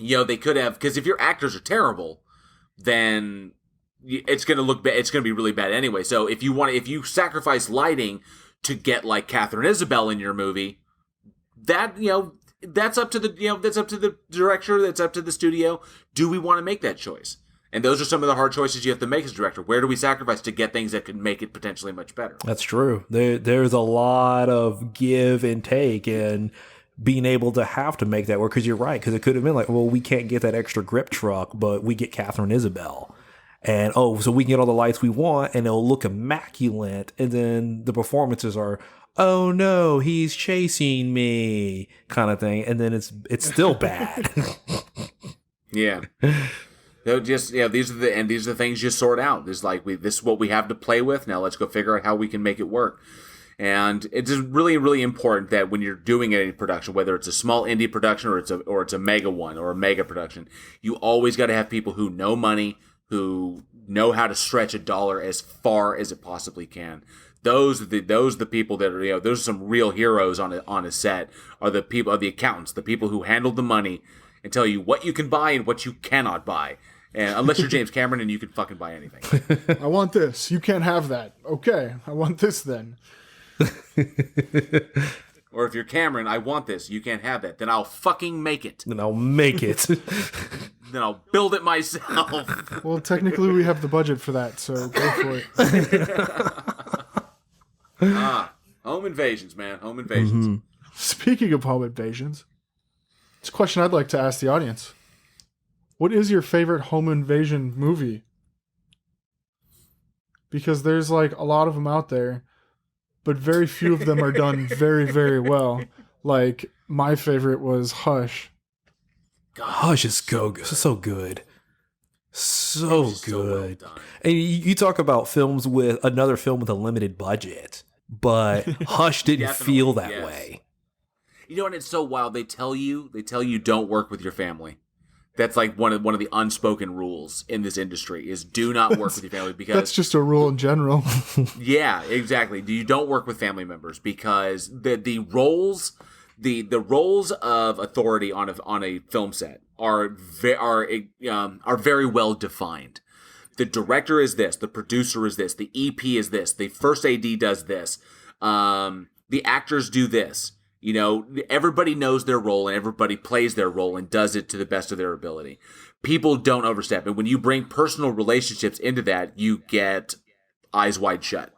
They could have, because if your actors are terrible, then it's going to look bad. It's going to be really bad anyway. So if you sacrifice lighting to get like Catherine Isabel in your movie, that's up to the director. That's up to the studio. Do we want to make that choice? And those are some of the hard choices you have to make as a director. Where do we sacrifice to get things that could make it potentially much better? That's true. There's a lot of give and take, and being able to have to make that work, because you're right, because it could have been like, well, we can't get that extra grip truck, but we get Catherine Isabel. And, so we can get all the lights we want, and it'll look immaculate, and then the performances are, oh no, he's chasing me, kind of thing, and then it's still bad. Yeah. They'll just these are the things you sort out. This is what we have to play with. Now let's go figure out how we can make it work. And it's just really, really important that when you're doing any production, whether it's a small indie production or it's a mega one or a mega production, you always got to have people who know money, who know how to stretch a dollar as far as it possibly can. Those are the people that are, those are some real heroes on a set, are the accountants, the people who handle the money and tell you what you can buy and what you cannot buy. And unless you're James Cameron, and you can fucking buy anything. I want this. You can't have that. Okay, I want this then. Or if you're Cameron, I want this. You can't have that. Then I'll fucking make it. Then I'll make it. Then I'll build it myself. Well, technically we have the budget for that, so go for it. Home invasions, man. Home invasions. Mm-hmm. Speaking of home invasions, it's a question I'd like to ask the audience. What is your favorite home invasion movie? Because there's like a lot of them out there, but very few of them are done very, very well. Like, my favorite was Hush. God, Hush is so good. So good. So well done. And you talk about films with another film with a limited budget, but Hush didn't feel that way. And it's so wild. They tell you don't work with your family. That's like one of the unspoken rules in this industry is do not work with your family, because that's just a rule in general. Yeah, exactly. You don't work with family members because the roles of authority on a film set are very well defined. The director is this, the producer is this, the EP is this, the first AD does this, the actors do this. Everybody knows their role and everybody plays their role and does it to the best of their ability. People don't overstep. And when you bring personal relationships into that, you get eyes wide shut.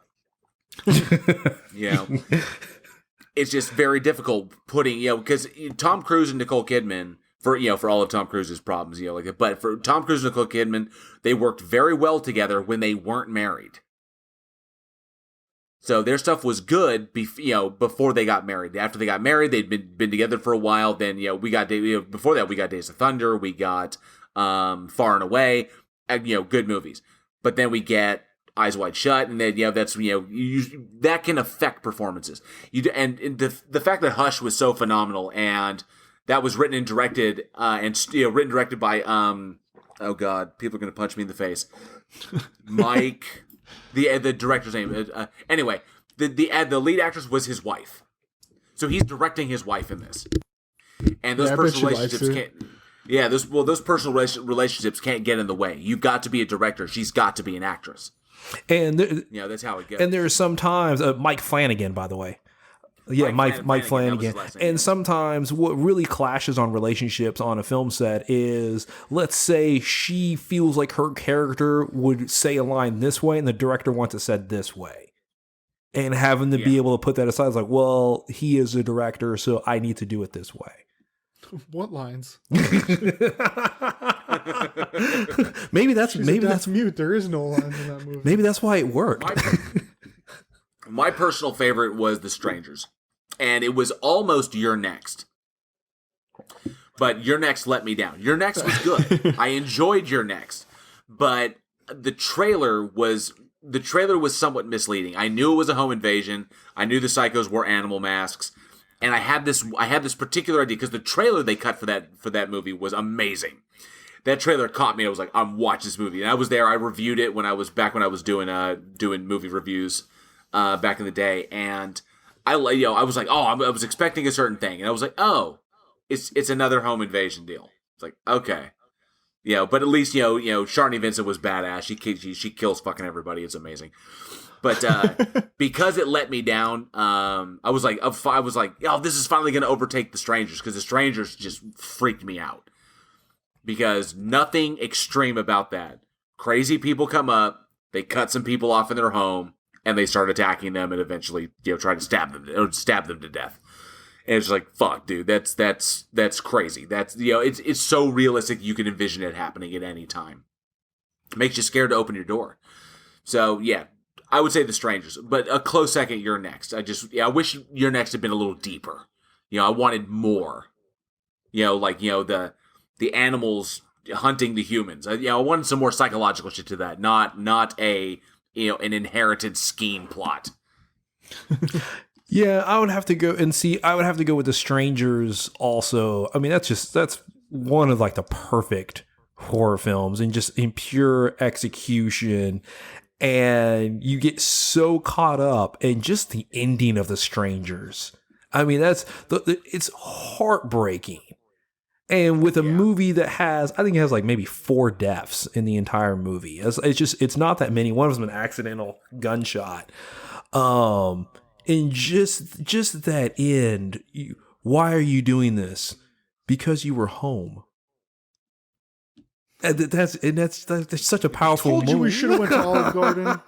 It's just very difficult putting, because Tom Cruise and Nicole Kidman, for all of Tom Cruise's problems, but for Tom Cruise and Nicole Kidman, they worked very well together when they weren't married. So their stuff was good, before they got married. After they got married, they'd been together for a while. Then we got before that we got Days of Thunder, we got Far and Away, good movies. But then we get Eyes Wide Shut, and then that's that can affect performances. And the fact that Hush was so phenomenal, and that was written and directed, directed by oh god, people are gonna punch me in the face, Mike. The director's name. Anyway, the lead actress was his wife, so he's directing his wife in this, and those personal relationships can't. Yeah, those personal relationships can't get in the way. You've got to be a director. She's got to be an actress, and that's how it goes. And there's sometimes Mike Flanagan, by the way. Yeah, Mike Flanagan. And sometimes what really clashes on relationships on a film set is, let's say she feels like her character would say a line this way and the director wants it said this way. And having to be able to put that aside is like, well, he is a director, so I need to do it this way. What lines? maybe that's mute. There is no lines in that movie. Maybe that's why it worked. My personal favorite was The Strangers, and it was almost You're Next. But You're Next let me down. You're Next was good. I enjoyed You're Next, but the trailer was somewhat misleading. I knew it was a home invasion. I knew the psychos wore animal masks, and I had this particular idea because the trailer they cut for that movie was amazing. That trailer caught me. I was like, I'm watching this movie, and I was there. I reviewed it when I was doing movie reviews. Back in the day, and I was like, I was expecting a certain thing, and I was like, oh, it's another home invasion deal. It's like, okay, but at least Sharni Vincent was badass. She kills fucking everybody. It's amazing. But because it let me down, I was like, oh, this is finally going to overtake The Strangers, because The Strangers just freaked me out, because nothing extreme about that. Crazy people come up, they cut some people off in their home, and they start attacking them and eventually, try to stab them to death. And it's like, fuck, dude, that's crazy. That's, it's so realistic you can envision it happening at any time. It makes you scared to open your door. So yeah, I would say The Strangers, but a close second, You're Next. I wish You're Next had been a little deeper. I wanted more. The animals hunting the humans. I wanted some more psychological shit to that, not a an inherited scheme plot. Yeah, I would have to go with The Strangers also. I mean, that's one of like the perfect horror films and just in pure execution. And you get so caught up in just the ending of The Strangers. I mean, it's heartbreaking. And with a movie that has, I think it has like maybe 4 deaths in the entire movie. It's not that many. One of them an accidental gunshot. And just that end. Why are you doing this? Because you were home. And that's such a powerful Told you we should have went to Olive Garden.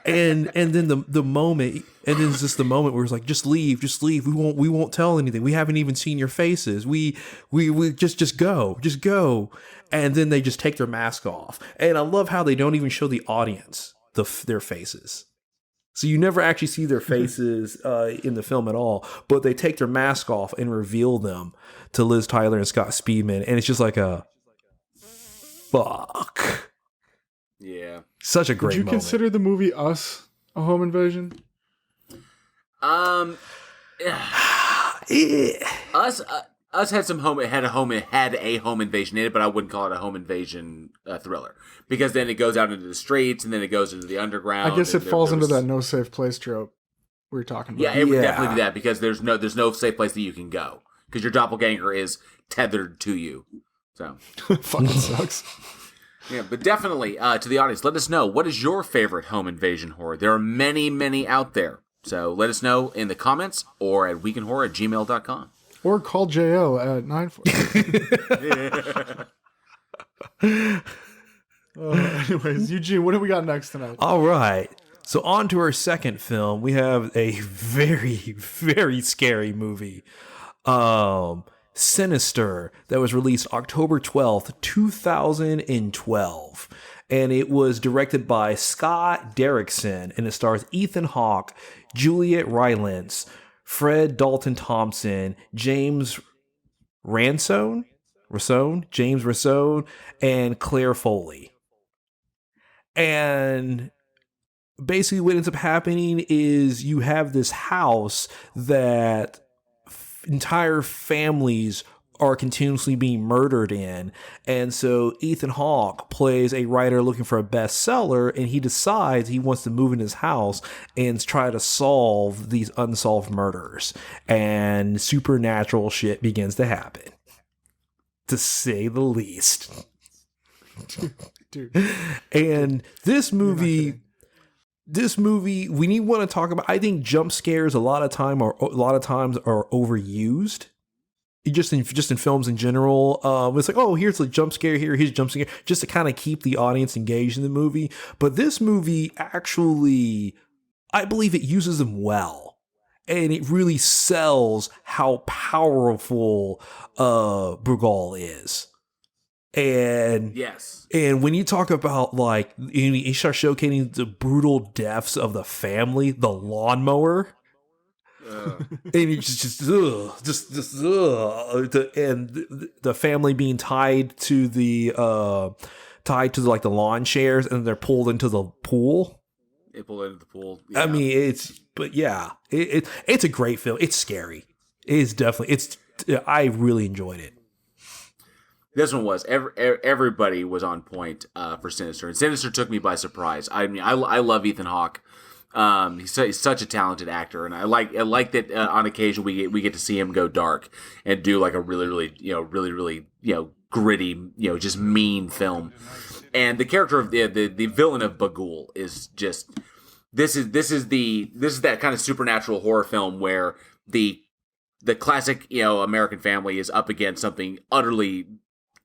and then the moment, and then it's just the moment where it's like, just leave. We won't tell anything. We haven't even seen your faces. We just go. And then they just take their mask off. And I love how they don't even show the audience their faces. So you never actually see their faces in the film at all, but they take their mask off and reveal them to Liz Tyler and Scott Speedman, and it's just like a fuck. Yeah, such a great. Would you moment. consider the movie Us a home invasion? Us had a home invasion in it, but I wouldn't call it a home invasion thriller, because then it goes out into the streets and then it goes into the underground. I guess it falls into that no safe place trope we were talking about. Yeah, it would definitely be that, because there's no safe place that you can go because your doppelganger is tethered to you. So fucking sucks. Yeah, but definitely to the audience, let us know, what is your favorite home invasion horror? There are many, many out there. So let us know in the comments or at weekendhorror@gmail.com. Or call JO at 94. Anyways, Eugene, what do we got next tonight? All right. So on to our second film. We have a very, very scary movie. Sinister, that was released October 12th, 2012. And it was directed by Scott Derrickson, and it stars Ethan Hawke, Juliet Rylance, Fred Dalton Thompson, James Ransone, and Claire Foley. And basically what ends up happening is you have this house that entire families are continuously being murdered in. And so Ethan Hawke plays a writer looking for a bestseller, and he decides he wants to move in his house and try to solve these unsolved murders. And supernatural shit begins to happen, to say the least. Dude. And this movie, we need want to talk about. I think jump scares a lot of times are overused. Just in films in general, it's like, oh, here's a jump scare here, here's a jump scare, just to kind of keep the audience engaged in the movie. But this movie actually, I believe it uses them well, and it really sells how powerful Brugal is. And yes, and when you talk about like, you start showcasing the brutal deaths of the family, the lawnmower. And it's and the family being tied to like the lawn chairs, and they're pulled into the pool. They pull into the pool. Yeah. I mean, it's a great film. It's scary. I really enjoyed it. This one was everybody was on point for Sinister, and Sinister took me by surprise. I mean, I love Ethan Hawke. He's such a talented actor, and I like that on occasion we get to see him go dark and do like a really gritty, just mean film. And the character of the villain of Bagul is just this is that kind of supernatural horror film where the classic American family is up against something utterly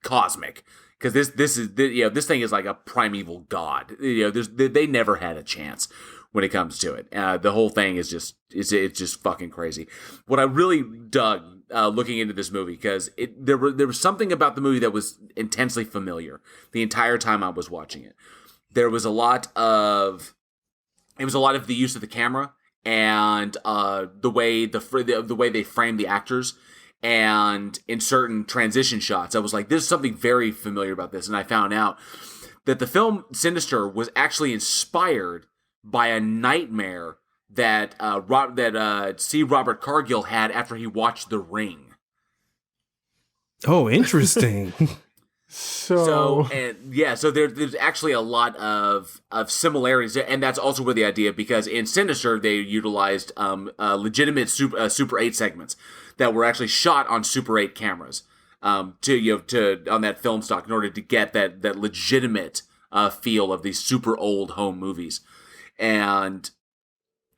cosmic. Because this thing is like a primeval god. They never had a chance. when it comes to it. The whole thing is it's just fucking crazy. What I really dug looking into this movie, because there was something about the movie that was intensely familiar the entire time I was watching it. There was a lot of the use of the camera and the way they framed the actors. And in certain transition shots, I was like, there's something very familiar about this. And I found out that the film Sinister was actually inspired by a nightmare that C. Robert Cargill had after he watched The Ring. Oh, interesting. So there's actually a lot of similarities, and that's also where the idea, because in Sinister they utilized legitimate Super 8 segments that were actually shot on Super 8 cameras on that film stock in order to get that legitimate feel of these super old home movies. And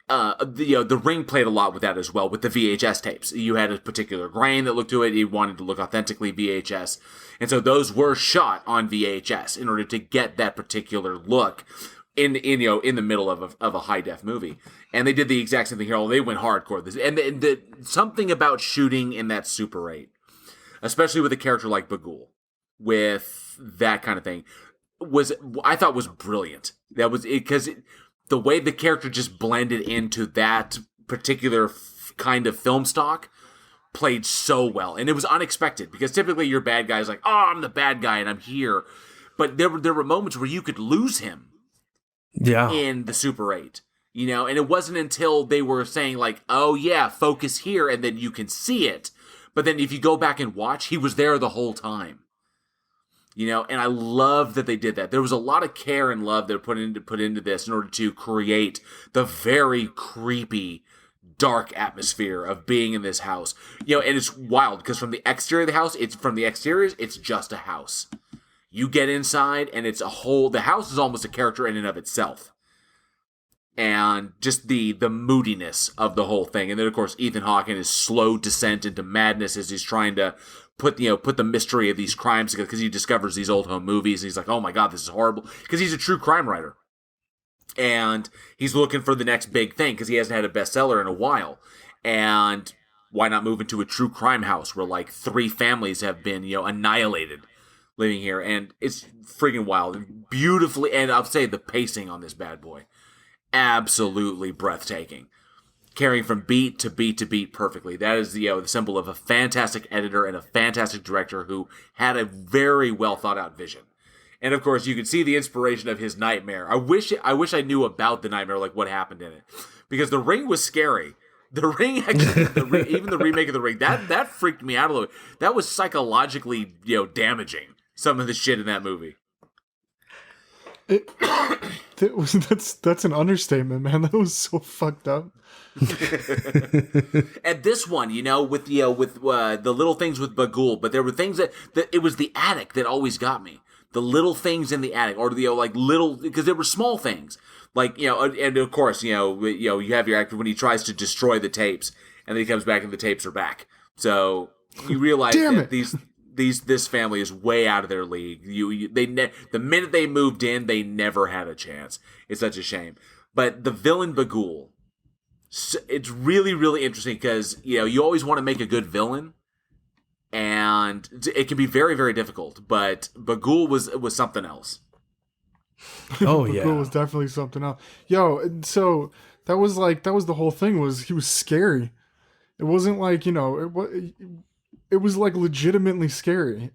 The Ring played a lot with that as well, with the VHS tapes. You had a particular grain that looked to it. You wanted to look authentically VHS. And so those were shot on VHS in order to get that particular look in the middle of a high def movie. And they did the exact same thing here. They went hardcore. And something about shooting in that Super 8, especially with a character like Bagul, with that kind of thing, I thought was brilliant. That was it, because the way the character just blended into that particular kind of film stock played so well. And it was unexpected, because typically your bad guy is like, oh, I'm the bad guy and I'm here. But there were moments where you could lose him in the Super 8. And it wasn't until they were saying like, oh yeah, focus here, and then you can see it. But then if you go back and watch, he was there the whole time. And I love that they did that. There was a lot of care and love that put into this in order to create the very creepy, dark atmosphere of being in this house. And it's wild, because from the exterior of the house, it's just a house. You get inside and the house is almost a character in and of itself. And just the moodiness of the whole thing. And then of course Ethan Hawke and his slow descent into madness as he's trying to put the mystery of these crimes together, because he discovers these old home movies and he's like, oh my god, this is horrible, because he's a true crime writer. And he's looking for the next big thing, because he hasn't had a bestseller in a while. And why not move into a true crime house where like 3 families have been, annihilated living here? And it's freaking wild and beautifully, and I'll say the pacing on this bad boy, absolutely breathtaking. Carrying from beat to beat to beat perfectly. That is the symbol of a fantastic editor and a fantastic director who had a very well thought out vision. And of course, you can see the inspiration of his nightmare. I wish I knew about the nightmare, like what happened in it, because The Ring was scary. The Ring, actually, even the remake of The Ring, that freaked me out a little bit. That was psychologically, damaging. Some of the shit in that movie. That's an understatement, man. That was so fucked up. And this one, with the little things with Bagul, but there were things that it was the attic that always got me. The little things in the attic, or little, because there were small things, and of course, you have your actor when he tries to destroy the tapes, and then he comes back and the tapes are back. So you realize that this family is way out of their league. The minute they moved in, they never had a chance. It's such a shame. But the villain Bagul, it's really, really interesting, because you always want to make a good villain, and it can be very, very difficult. But Bagul was something else. Oh yeah, Bagul was definitely something else. So that was the whole thing. Was he was scary? It wasn't like it was like legitimately scary.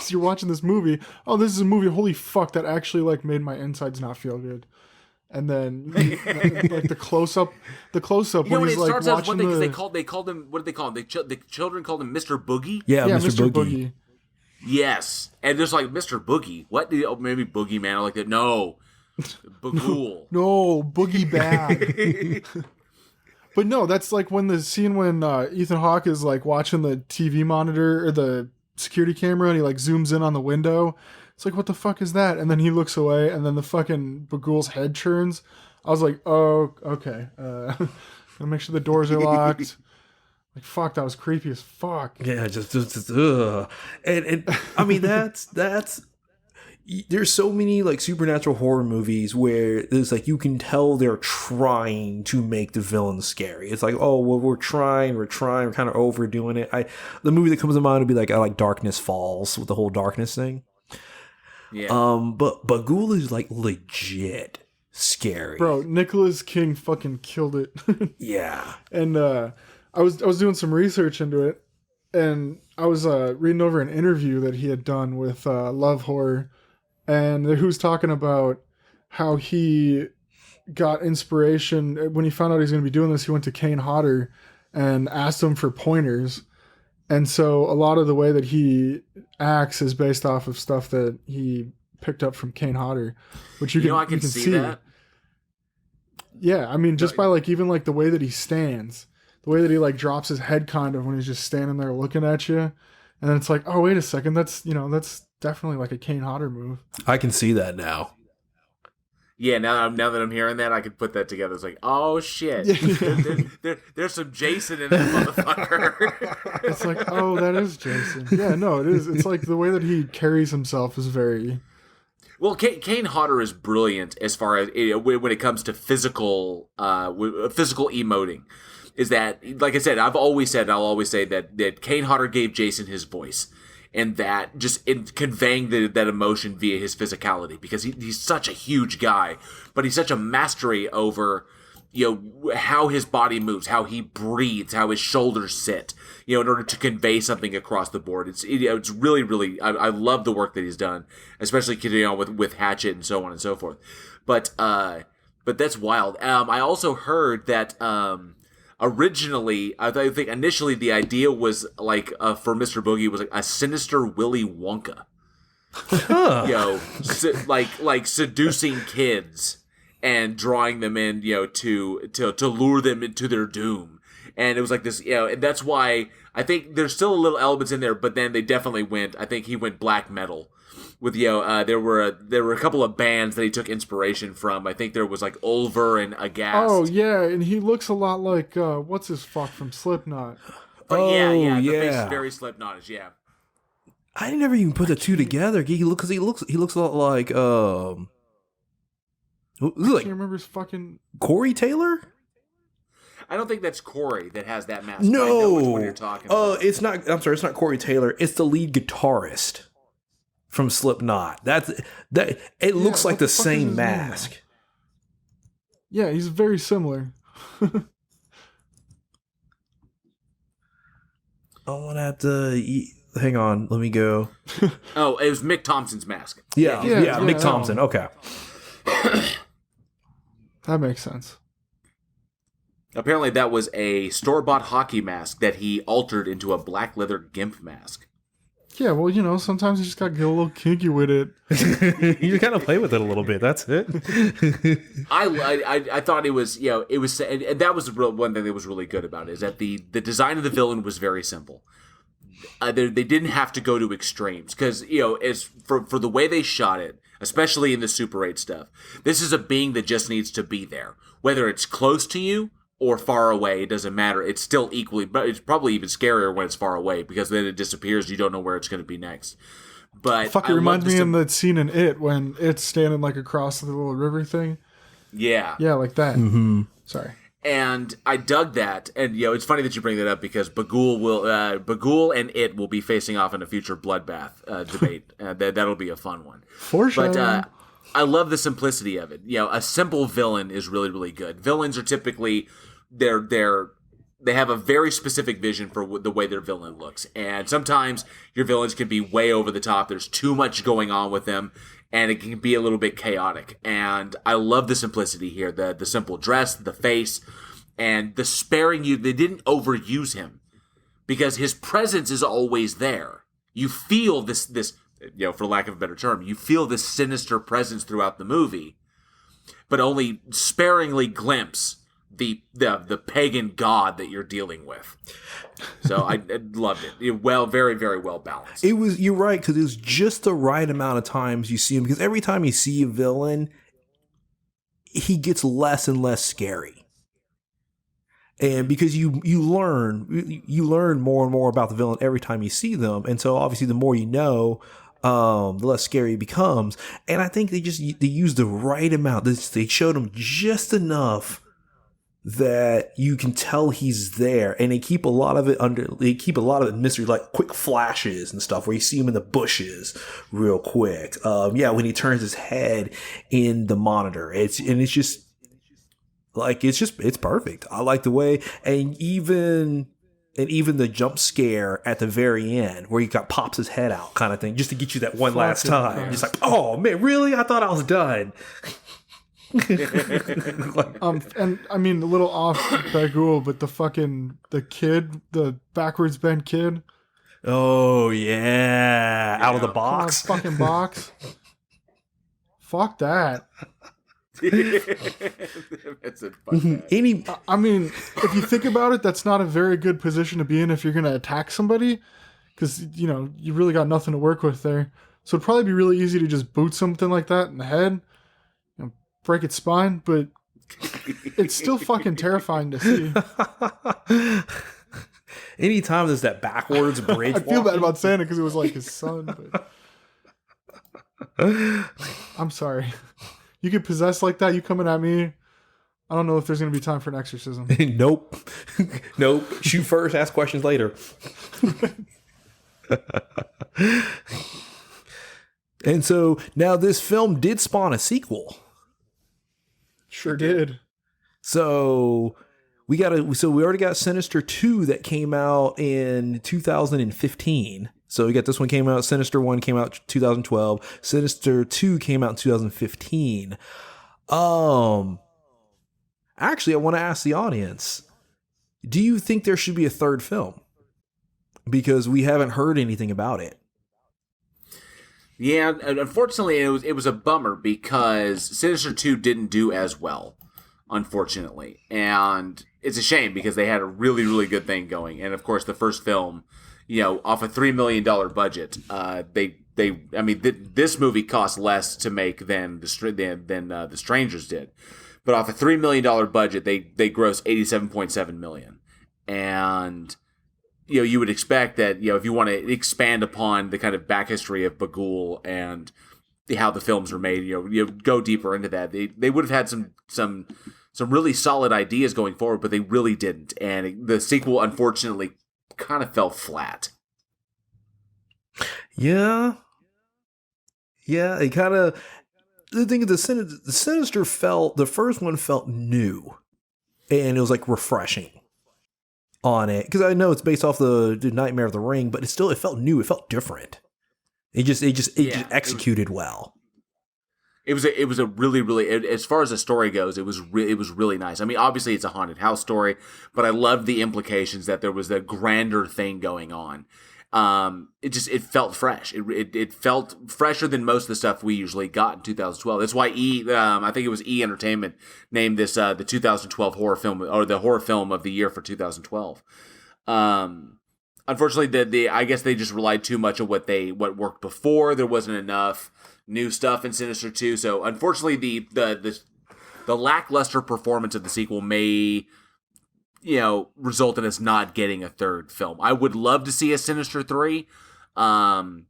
You're watching this movie. Oh, this is a movie. Holy fuck! That actually like made my insides not feel good. And then like the close up when he's like watching they called him, what did they call him? The children called him Mr. Boogie. Yeah, Mr. Boogie. Yes, and just like Mr. Boogie. What? Maybe Boogeyman. I like that. No, Bagul. No, Boogie bad. But no, that's like when the scene when Ethan Hawke is like watching the TV monitor or the security camera, and he like zooms in on the window. It's like, what the fuck is that? And then he looks away, and then the fucking Bagul's head turns. I was like, oh, okay. Gotta make sure the doors are locked. Like, fuck, that was creepy as fuck. Yeah, just ugh. And I mean, that's there's so many like supernatural horror movies where it's like you can tell they're trying to make the villain scary. It's like, oh well, we're kind of overdoing it. The movie that comes to mind would be like I like Darkness Falls with the whole darkness thing. Yeah. But Bagul is like legit scary. Bro, Nicolas King fucking killed it. Yeah. And I was doing some research into it, and I was reading over an interview that he had done with Love Horror, and who's talking about how he got inspiration when he found out he was going to be doing this. He went to Kane Hodder and asked him for pointers, and so a lot of the way that he acts is based off of stuff that he picked up from Kane Hodder, which you I can see that. Yeah, I mean, just by like even like the way that he stands, the way that he like drops his head kind of when he's just standing there looking at you, and then it's like, oh wait a second, that's definitely like a Kane Hodder move. I can see that now. Yeah, now that I'm hearing that, I can put that together. It's like, oh shit, there's some Jason in that motherfucker. It's like, oh, that is Jason. Yeah, no, it is. It's like the way that he carries himself is very. Well, Kane Hodder is brilliant as far as when it comes to physical emoting. Is that, like I said, I've always said, I'll always say that Kane Hodder gave Jason his voice. And that just in conveying that emotion via his physicality, because he's such a huge guy, but he's such a mastery over, how his body moves, how he breathes, how his shoulders sit, in order to convey something across the board. It's really, really, I love the work that he's done, especially with Hatchet and so on and so forth. But that's wild. I also heard that, originally, I think initially the idea was like for Mr. Boogie was like a sinister Willy Wonka, like seducing kids and drawing them in, to lure them into their doom. And it was like this, and that's why I think there's still a little elements in there, but then they definitely went. I think he went black metal. With there were a couple of bands that he took inspiration from. I think there was like Ulver and Aghast. Oh yeah, and he looks a lot like what's his fuck from Slipknot. Yeah. The face is very Slipknotish. Yeah. I never even put the two together. He looks a lot like I can't remember his fucking Corey Taylor. I don't think that's Corey that has that mask. No, I know which one you're talking about. It's not. I'm sorry, it's not Corey Taylor. It's the lead guitarist from Slipknot. It looks like the same mask. Yeah, he's very similar. I want to have to hang on. Let me go. Oh, it was Mick Thompson's mask. Yeah, Mick Thompson. Okay, that makes sense. Apparently, that was a store-bought hockey mask that he altered into a black leather gimp mask. Yeah, well, sometimes you just gotta get a little kinky with it. You just gotta play with it a little bit. That's it. I thought it was, it was, and that was the one thing that was really good about it, is that the design of the villain was very simple. They didn't have to go to extremes, because, as for the way they shot it, especially in the Super 8 stuff, this is a being that just needs to be there. Whether it's close to you or far away, it doesn't matter. It's still equally, but it's probably even scarier when it's far away, because then it disappears. You don't know where it's going to be next. But it reminds me of that scene in It when it's standing like across the little river thing. Yeah, like that. Mm-hmm. Sorry. And I dug that, and it's funny that you bring that up, because Bagul and It will be facing off in a future bloodbath debate. That'll be a fun one. For sure. But I love the simplicity of it. A simple villain is really, really good. Villains are typically they have a very specific vision for the way their villain looks, and sometimes your villains can be way over the top. There's too much going on with them, and it can be a little bit chaotic. And I love the simplicity here, the simple dress, the face, and the sparing you. They didn't overuse him, because his presence is always there. You feel this, for lack of a better term, you feel this sinister presence throughout the movie, but only sparingly glimpse the pagan god that you're dealing with. So I loved it. Very, very well balanced. You're right, because it was just the right amount of times you see him, because every time you see a villain, he gets less and less scary. And because you learn more and more about the villain every time you see them, and so obviously the more you know, the less scary it becomes. And I think they use the right amount. They showed him just enough that you can tell he's there, and they keep a lot of it mystery, like quick flashes and stuff where you see him in the bushes real quick. When he turns his head in the monitor, it's perfect. I like the way, and even the jump scare at the very end where he pops his head out kind of thing, just to get you that one last time. Just like, oh man, really? I thought I was done. And I mean, a little off Bagul, but the backwards bent kid. Oh yeah, out of the box. Fucking box. Fuck that. It's a fuck I mean, if you think about it, that's not a very good position to be in if you're going to attack somebody, because you really got nothing to work with there. So it'd probably be really easy to just boot something like that in the head, break its spine, but it's still fucking terrifying to see. Anytime there's that backwards bridge, I feel bad about saying it because it was like his son. But I'm sorry. You get possessed like that, you coming at me. I don't know if there's going to be time for an exorcism. Nope. Shoot first, ask questions later. And so now this film did spawn a sequel. Sure did. So we already got Sinister 2 that came out in 2015. So we got this one came out, Sinister 1 came out 2012, Sinister 2 came out in 2015. Actually, I want to ask the audience, do you think there should be a third film? Because we haven't heard anything about it. Yeah, unfortunately, it was a bummer because Sinister 2 didn't do as well, unfortunately. And it's a shame because they had a really, really good thing going. And, of course, the first film, off a $3 million budget, this movie cost less to make than The Strangers did. But off a $3 million budget, they grossed $87.7 million. And you would expect that, if you want to expand upon the kind of back history of Bagul and how the films were made, you go deeper into that. They would have had some really solid ideas going forward, but they really didn't. And the sequel, unfortunately, kind of fell flat. Yeah, it kind of. The thing is, the Sinister the first one felt new, and it was like refreshing on it, because I know it's based off the Nightmare of the Ring, but it felt new. It felt different. It just executed well. It was a really, really, as far as the story goes, it was really nice. I mean, obviously it's a haunted house story, but I loved the implications that there was a grander thing going on. It felt fresh. It felt fresher than most of the stuff we usually got in 2012. That's why I think it was E Entertainment named this the 2012 horror film, or the horror film of the year for 2012. Unfortunately, I guess they just relied too much on what worked before. There wasn't enough new stuff in Sinister 2. So unfortunately, the lackluster performance of the sequel may result in us not getting a third film. I would love to see a Sinister 3.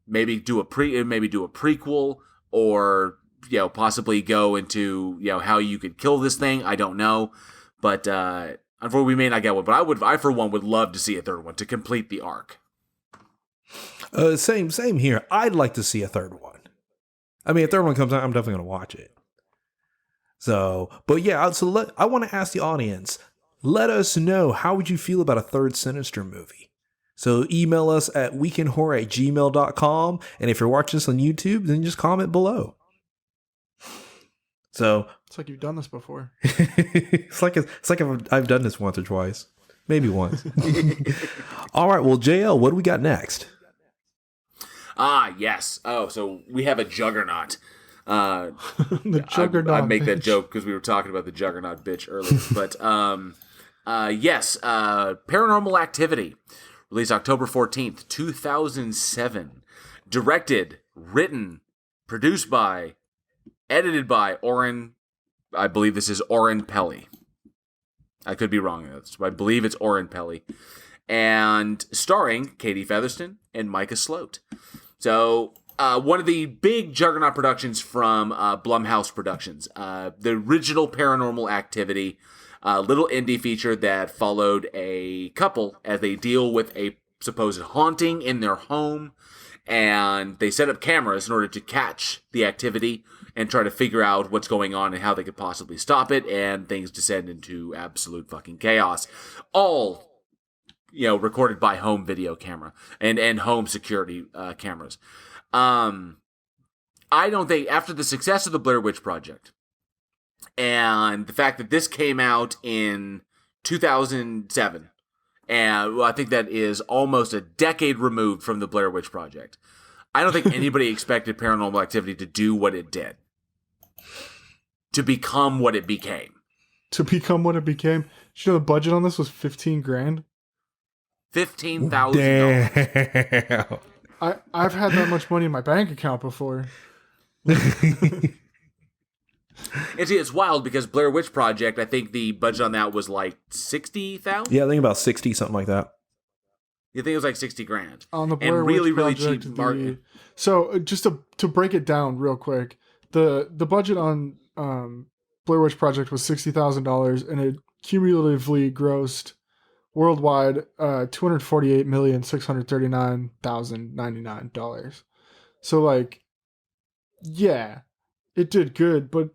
Maybe do a prequel, or possibly go into how you could kill this thing. I don't know, but unfortunately we may not get one. But I for one would love to see a third one to complete the arc. Same here. I'd like to see a third one. I mean, if a third one comes out, I'm definitely going to watch it. So, but yeah, I want to ask the audience, let us know, how would you feel about a third Sinister movie? So email us at weekendhorror@gmail.com. And if you're watching this on YouTube, then just comment below. So it's like you've done this before. it's like I've done this once or twice, maybe once. All right. Well, JL, what do we got next? Yes. Oh, so we have a Juggernaut. The Juggernaut. I make that joke because we were talking about the Juggernaut bitch earlier. But yes, Paranormal Activity, released October 14th, 2007. Directed, written, produced by, edited by Oren. I believe this is Oren Peli. I could be wrong. I believe it's Oren Peli. And starring Katie Featherston and Micah Sloat. So one of the big juggernaut productions from Blumhouse Productions, the original Paranormal Activity, little indie feature that followed a couple as they deal with a supposed haunting in their home, and they set up cameras in order to catch the activity and try to figure out what's going on and how they could possibly stop it, and things descend into absolute fucking chaos. All, recorded by home video camera and home security cameras. I don't think, after the success of the Blair Witch Project, and the fact that this came out in 2007, and I think that is almost a decade removed from the Blair Witch Project, I don't think anybody expected Paranormal Activity to do what it did. To become what it became. Did you know the budget on this was $15,000? $15,000. I've had that much money in my bank account before. It's wild because Blair Witch Project, I think the budget on that was like $60,000. Yeah, I think about 60, something like that. You think it was like $60,000 on the Blair Witch Project, really cheap market. So just to break it down real quick, the budget on Blair Witch Project was $60,000, and it cumulatively grossed worldwide $248,639,099. So like, yeah, it did good, but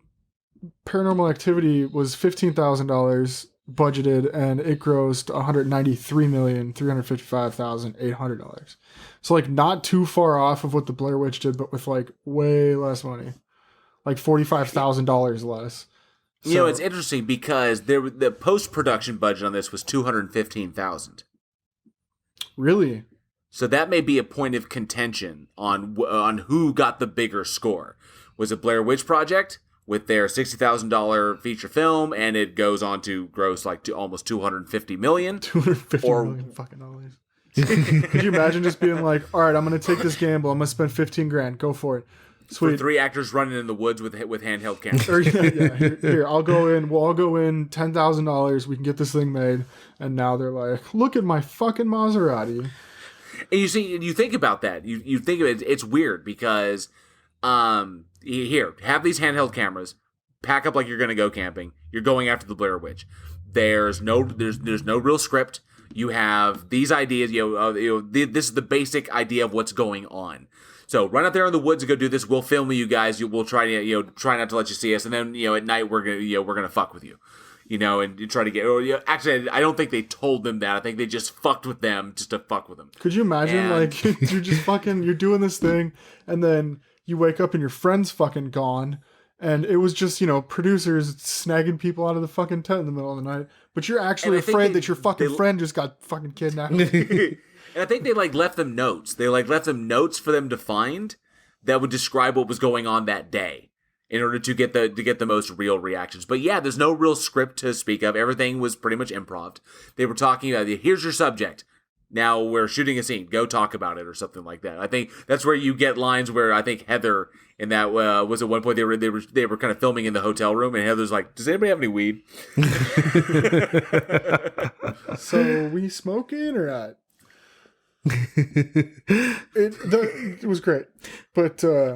Paranormal Activity was $15,000 budgeted, and it grossed $193,355,800. So like, not too far off of what the Blair Witch did, but with like way less money, like $45,000 less. So, it's interesting because the post-production budget on this was $215,000. Really? So that may be a point of contention on who got the bigger score. Was it Blair Witch Project with their $60,000 feature film, and it goes on to gross like almost $250 million? $250 million fucking dollars. Could you imagine just being like, all right, I'm going to take this gamble. I'm going to spend $15,000. Go for it. Sweet. For 3 actors running in the woods with handheld cameras. Here, I'll go in. We'll all go in. $10,000. We can get this thing made. And now they're like, look at my fucking Maserati. And you see, you think about that. You think of it. It's weird because, here, have these handheld cameras. Pack up like you're going to go camping. You're going after the Blair Witch. There's no real script. You have these ideas. This is the basic idea of what's going on. So run out there in the woods and go do this. We'll film you guys. We'll try to try not to let you see us. And then at night we're gonna fuck with you, and you try to get. Actually, I don't think they told them that. I think they just fucked with them just to fuck with them. Could you imagine you're just you're doing this thing, and then you wake up and your friend's fucking gone, and it was just producers snagging people out of the fucking tent in the middle of the night, but you're actually afraid that your fucking friend just got fucking kidnapped. And I think they left them notes. They left them notes for them to find that would describe what was going on that day in order to get the most real reactions. But yeah, there's no real script to speak of. Everything was pretty much improv. They were talking about, here's your subject. Now we're shooting a scene. Go talk about it or something like that. I think that's where you get lines where I think Heather in that was at one point they were kind of filming in the hotel room, and Heather's like, "Does anybody have any weed?" So we smoking or not? It was great, but I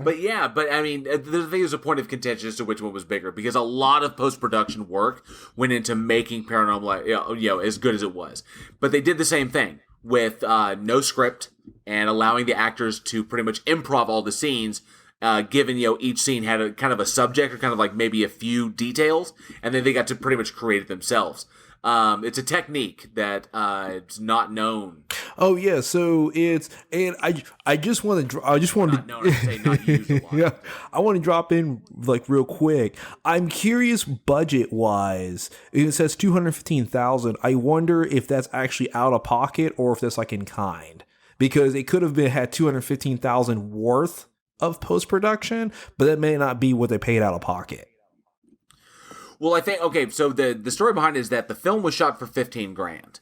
mean, I think there's a point of contention as to which one was bigger, because a lot of post-production work went into making Paranormal, as good as it was. But they did the same thing with no script and allowing the actors to pretty much improv all the scenes. Given each scene had a kind of a subject or kind of like maybe a few details, and then they got to pretty much create it themselves. It's a technique that it's not known. Oh yeah, so it's, and I just want to not used a lot. Yeah, I want to drop in real quick. I'm curious, budget wise, it says $215,000. I wonder if that's actually out of pocket or if that's in kind, because it could have had $215,000 worth of post production, but that may not be what they paid out of pocket. Well, I think, okay, so the story behind it is that the film was shot for $15,000,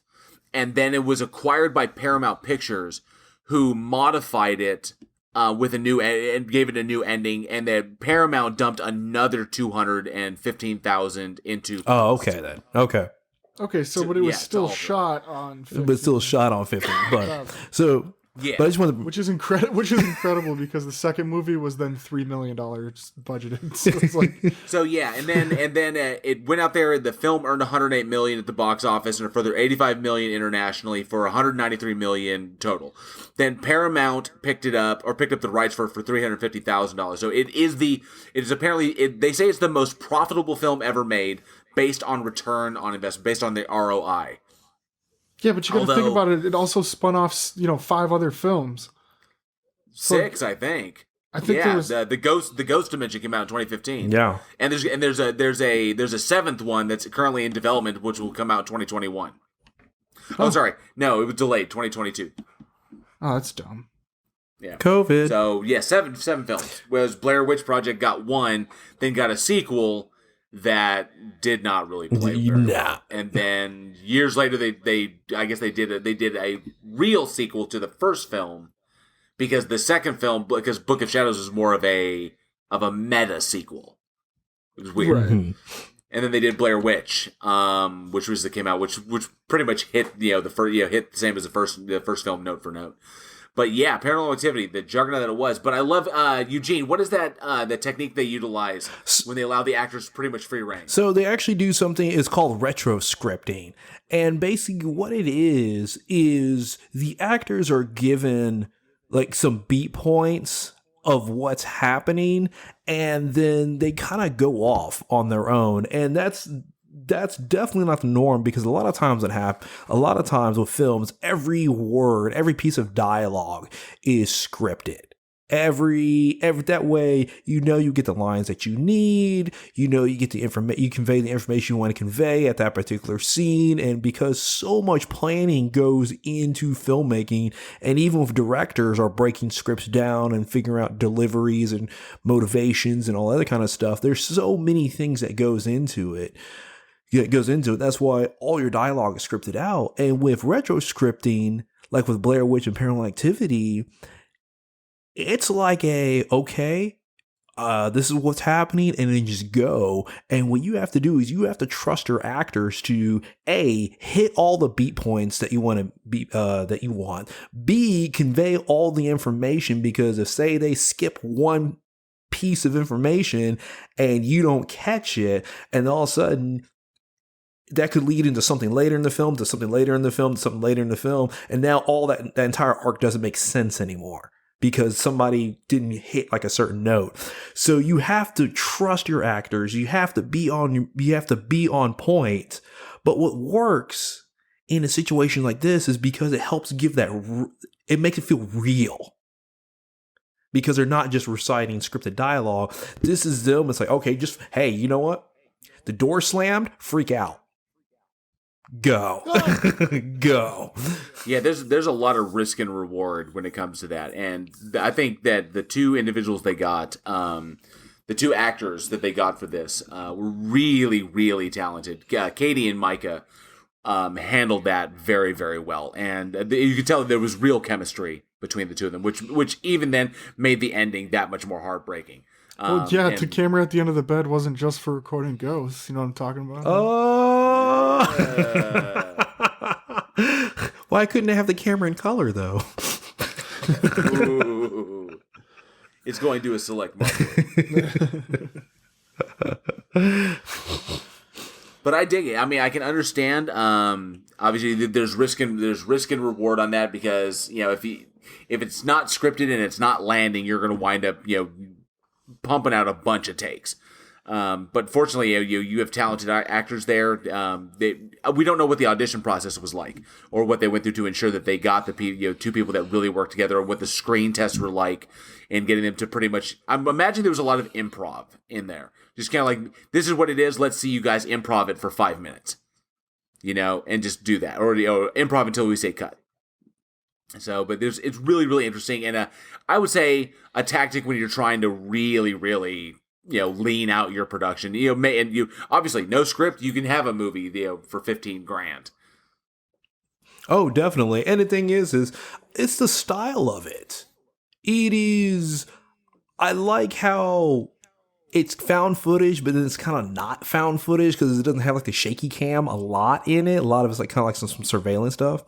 and then it was acquired by Paramount Pictures, who modified it with a new and gave it a new ending, and then Paramount dumped another $215,000 into. Oh, okay then. Okay. Okay, so but it was still shot on 15. But still shot on 15. But so Yeah. But I just want to, Which is incredible because the second movie was then $3 million budgeted. So it's like, So yeah, and then it went out there. The film earned 108 million at the box office and a further 85 million internationally for 193 million total. Then Paramount picked up the rights for $350,000. So it is apparently they say it's the most profitable film ever made based on return on investment, based on the ROI. yeah, but you got to think about it. It also spun off, 5 other films. 6, I think. I think there was the Ghost Dimension came out in 2015. yeah. And there's a seventh one that's currently in development, which will come out in 2021. Oh, sorry, no, it was delayed 2022. Oh, that's dumb. Yeah, COVID. So yeah, seven films. Whereas Blair Witch Project got one, then got a sequel that did not really play very well. And then years later, they did a real sequel to the first film. Because the second film, because Book of Shadows is more of a meta sequel, it was weird. Right. And then they did Blair Witch, which came out, which pretty much hit hit the same as the first film note for note. But yeah, Paranormal Activity, the juggernaut that it was. But I love Eugene. What is that the technique they utilize when they allow the actors pretty much free reign? So they actually do something, it's called retro scripting. And basically what it is the actors are given like some beat points of what's happening, and then they kind of go off on their own. And that's definitely not the norm, because a lot of times with films, every word, every piece of dialogue is scripted. Every that way, you get the lines that you need, you get the information, you convey the information you want to convey at that particular scene. And because so much planning goes into filmmaking, and even with directors are breaking scripts down and figuring out deliveries and motivations and all other kind of stuff, there's so many things that goes into it. That's why all your dialogue is scripted out. And with retro scripting, like with Blair Witch and Paranormal Activity, it's like this is what's happening, and then just go. And what you have to do is you have to trust your actors to hit all the beat points that you want to B, convey all the information, because if say they skip one piece of information and you don't catch it, and all of a sudden that could lead into something later in the film, to something later in the film, to something later in the film, and now all that entire arc doesn't make sense anymore, because somebody didn't hit like a certain note. So you have to trust your actors. You have to be on point. But what works in a situation like this is because it helps give it makes it feel real. Because they're not just reciting scripted dialogue. This is them. It's like, okay, hey, you know what? The door slammed, freak out. Go. Go. Yeah, there's a lot of risk and reward when it comes to that. And I think that the two individuals they got, the two actors that they got for this, were really, really talented. Katie and Micah handled that very, very well. And you could tell there was real chemistry between the two of them, which even then made the ending that much more heartbreaking. The camera at the end of the bed wasn't just for recording ghosts. You know what I'm talking about? Why couldn't they have the camera in color, though? Ooh. It's going to a select market. But I dig it. I mean, I can understand. Obviously, there's risk and reward on that, because if it's not scripted and it's not landing, you're going to wind up pumping out a bunch of takes. But fortunately, you have talented actors there. We don't know what the audition process was like, or what they went through to ensure that they got the two people that really worked together, or what the screen tests were like, and getting them to pretty much. I'm imagining there was a lot of improv in there, just kind of like, this is what it is. Let's see you guys improv it for 5 minutes, and just do that, or improv until we say cut. So, but it's really, really interesting, and I would say a tactic when you're trying to really, really lean out your production. And you obviously no script, you can have a movie for $15,000. Oh, definitely. And the thing is it's the style of it. It is. I like how it's found footage, but then it's kind of not found footage, because it doesn't have like the shaky cam a lot in it. A lot of it's like kind of like some surveillance stuff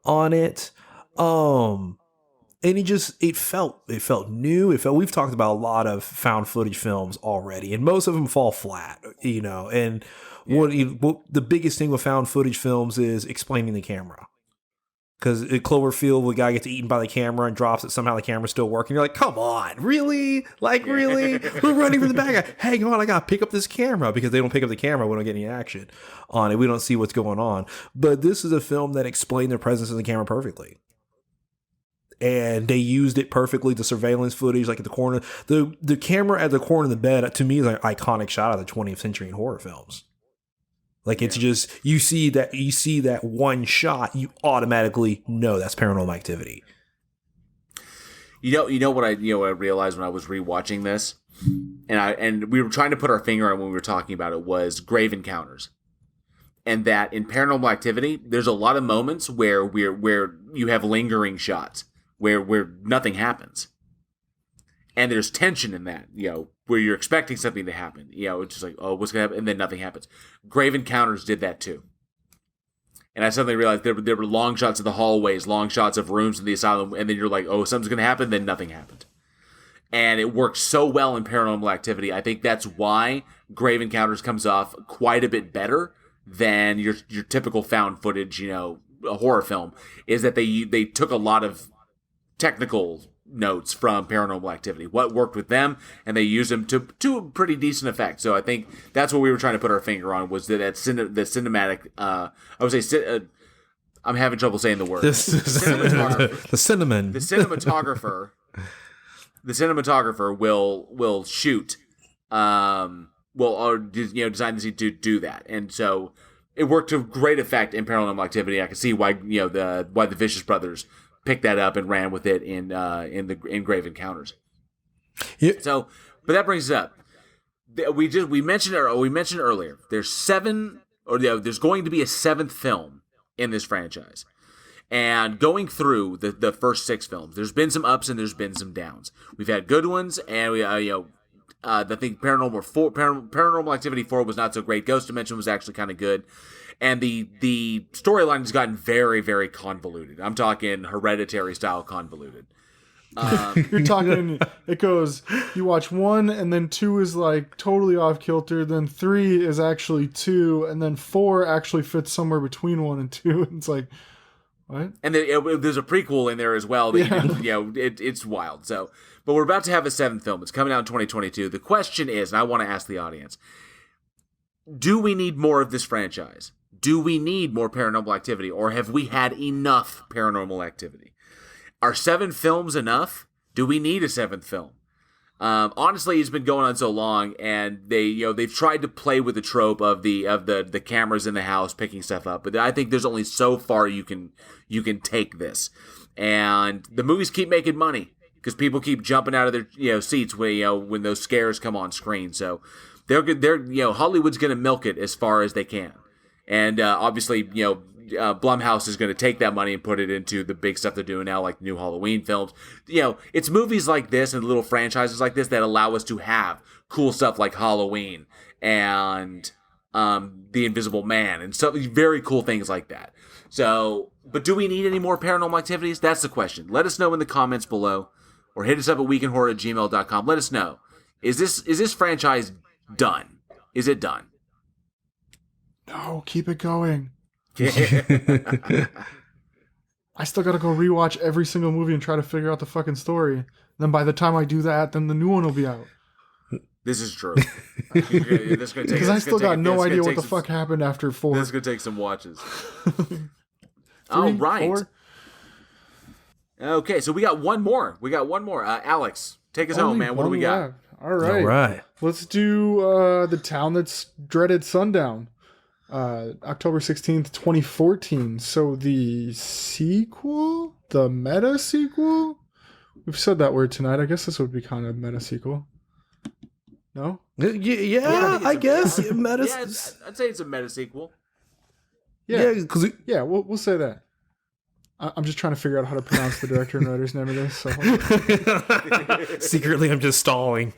on it. And it felt new. We've talked about a lot of found footage films already, and most of them fall flat, and the biggest thing with found footage films is explaining the camera. Because at Cloverfield, the guy gets eaten by the camera and drops it. Somehow the camera's still working. You're like, come on, really? Really? We're running from the bad guy. Hang on, I got to pick up this camera. Because they don't pick up the camera, we don't get any action on it. We don't see what's going on. But this is a film that explained the presence of the camera perfectly. And they used it perfectly. The surveillance footage, like at the corner. The camera at the corner of the bed, to me, is an iconic shot of the 20th century in horror films. Like it's just you see that one shot, you automatically know that's Paranormal Activity. You know what I realized when I was rewatching this, and we were trying to put our finger on when we were talking about it, was grave encounters, and that in Paranormal Activity, there's a lot of moments where you have lingering shots where nothing happens, and there's tension in that, where you're expecting something to happen. It's just like, oh, what's going to happen? And then nothing happens. Grave Encounters did that too. And I suddenly realized there were long shots of the hallways, long shots of rooms in the asylum, and then you're like, oh, something's going to happen, then nothing happened. And it works so well in Paranormal Activity. I think that's why Grave Encounters comes off quite a bit better than your typical found footage, a horror film, is that they took a lot of technical notes from Paranormal Activity, what worked with them, and they used them to a pretty decent effect. So I think that's what we were trying to put our finger on, was that the cinematic. I would say I'm having trouble saying the word. The cinematographer will shoot. Design the scene to do that, and so it worked to great effect in Paranormal Activity. I can see why the Vicious Brothers picked that up and ran with it in Grave Encounters. Yeah. So, but that brings us up. We mentioned earlier. There's there's going to be a 7th film in this franchise, and going through the first 6 films, there's been some ups and there's been some downs. We've had good ones, and we I think Paranormal Activity 4 was not so great. Ghost Dimension was actually kind of good. And the storyline has gotten very, very convoluted. I'm talking Hereditary style convoluted. You're talking, it goes, you watch 1 and then 2 is like totally off kilter. Then 3 is actually 2. And then 4 actually fits somewhere between 1 and 2. It's like, what? And there's a prequel in there as well. That it's wild. So, but we're about to have a 7th film. It's coming out in 2022. The question is, and I want to ask the audience, do we need more of this franchise? Do we need more Paranormal Activity, or have we had enough Paranormal Activity? Are 7 films enough? Do we need a 7th film? Honestly, it's been going on so long, and they've tried to play with the trope of the cameras in the house picking stuff up, but I think there's only so far you can take this, and the movies keep making money because people keep jumping out of their seats when those scares come on screen. So they're Hollywood's going to milk it as far as they can. And obviously, Blumhouse is going to take that money and put it into the big stuff they're doing now, like new Halloween films. It's movies like this and little franchises like this that allow us to have cool stuff like Halloween and The Invisible Man and stuff, very cool things like that. So, but do we need any more Paranormal Activities? That's the question. Let us know in the comments below, or hit us up at weekendhorror@gmail.com. Let us know. Is this franchise done? Is it done? No, keep it going. I still gotta go rewatch every single movie and try to figure out the fucking story. Then by the time I do that, then the new one will be out. This is true. Because I still got no idea what the fuck happened after 4. This is gonna take some watches. 3, All right. 4? Okay, so we got one more. Alex, take us home, man. What do we got? Left. All right. Let's do The Town That's Dreaded Sundown. October 16th, 2014. So the sequel? The meta sequel? We've said that word tonight. I guess this would be kind of meta sequel. No? Yeah, I guess. Meta. Yeah, I'd say it's a meta sequel. Yeah, we'll say that. I'm just trying to figure out how to pronounce the director and writer's name of this. So. Secretly, I'm just stalling.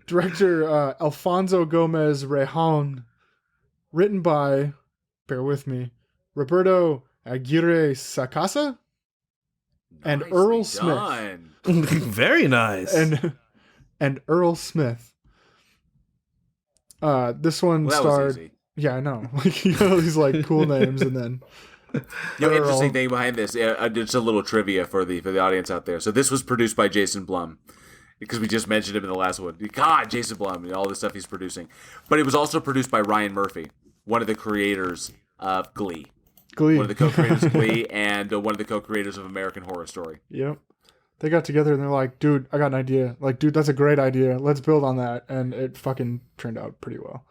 Director Alfonso Gomez Rejon. Written by, bear with me, Roberto Aguirre Sacasa? and Nicely Earl Smith. done. Very nice. And Earl Smith. This one Well, that starred. was easy. Yeah, I know. Like, you know, these like cool names, and then Interesting thing behind this, just a little trivia for the audience out there. So this was produced by Jason Blum, because we just mentioned him in the last one. God, Jason Blum and all the stuff he's producing. But it was also produced by Ryan Murphy, one of the creators of Glee. One of the co-creators of Glee, and one of the co-creators of American Horror Story. Yep. They got together and they're like, dude, I got an idea. Like, dude, that's a great idea. Let's build on that. And it fucking turned out pretty well.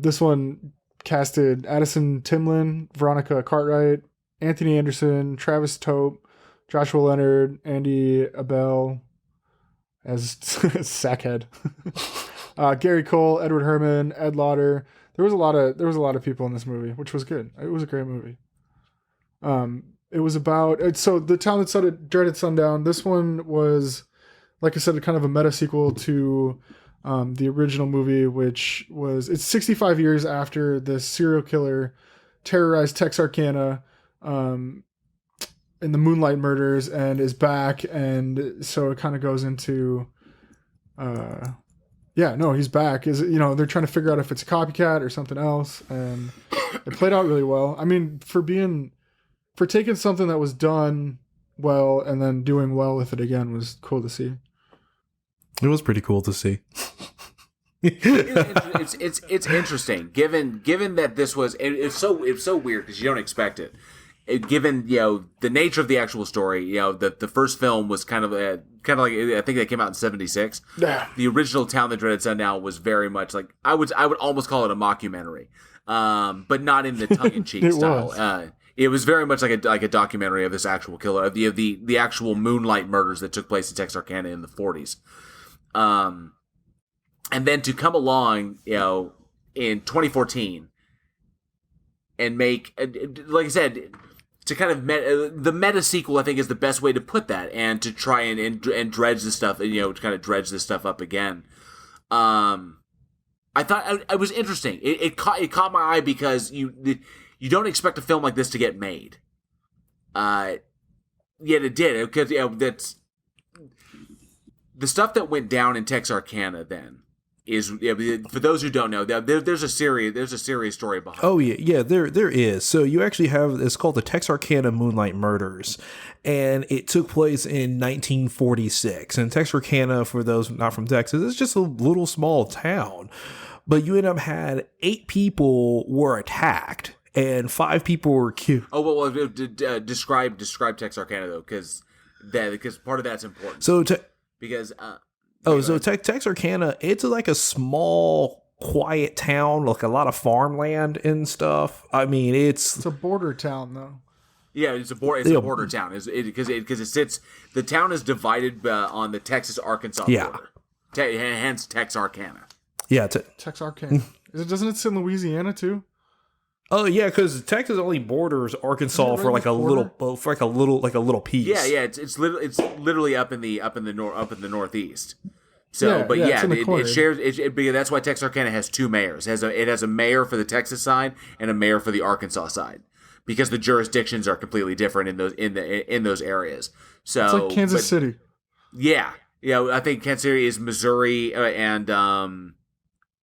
This one casted Addison Timlin, Veronica Cartwright, Anthony Anderson, Travis Tope, Joshua Leonard, Andy Abel as Sackhead, Gary Cole, Edward Herman, Ed Lauder. There was a lot of people in this movie, which was good. It was a great movie. It was about, so the town that started Dreaded Sundown. This one was, like I said, kind of a meta sequel to the original movie, which was, it's 65 years after the serial killer terrorized Texarkana in the Moonlight Murders and is back. And so it kind of goes into, he's back. They're trying to figure out if it's a copycat or something else. And it played out really well. I mean, for taking something that was done well and then doing well with it again was cool to see. It was pretty cool to see. It's interesting given that this was it's so weird because you don't expect it. Given the nature of the actual story, the first film was kind of like, I think that came out in 1976. Yeah. The original Town That Dreaded Sundown was very much like I would almost call it a mockumentary, but not in the tongue-in-cheek style. It was very much like a documentary of this actual killer, of the actual Moonlight murders that took place in Texarkana in the 40s. And then to come along, in 2014 and make, like I said, to kind of the meta sequel, I think is the best way to put that, and to try and dredge this stuff, to kind of dredge this stuff up again. I thought it was interesting. It caught my eye because you don't expect a film like this to get made. Yet it did, because that's the stuff that went down in Texarkana. Then is for those who don't know, there's a serious story behind. Oh yeah, there is. So you actually have, it's called the Texarkana Moonlight Murders, and it took place in 1946. And Texarkana, for those not from Texas, is just a little small town, but you end up had 8 people were attacked. And 5 people were killed. Oh well, describe Texarkana though, because part of that's important. So Texarkana, it's like a small, quiet town, like a lot of farmland and stuff. I mean, it's a border town though. Yeah, it's a border town. Because it sits. The town is divided on the Texas-Arkansas border. Hence Texarkana. Yeah, Texarkana. Doesn't it sit in Louisiana too? Oh yeah, because Texas only borders Arkansas for like a little piece. Yeah. It's literally up in the northeast. So, it shares. That's why Texarkana has 2 mayors. It has a mayor for the Texas side and a mayor for the Arkansas side, because the jurisdictions are completely different in those areas. So it's like Kansas City. Yeah. I think Kansas City is Missouri and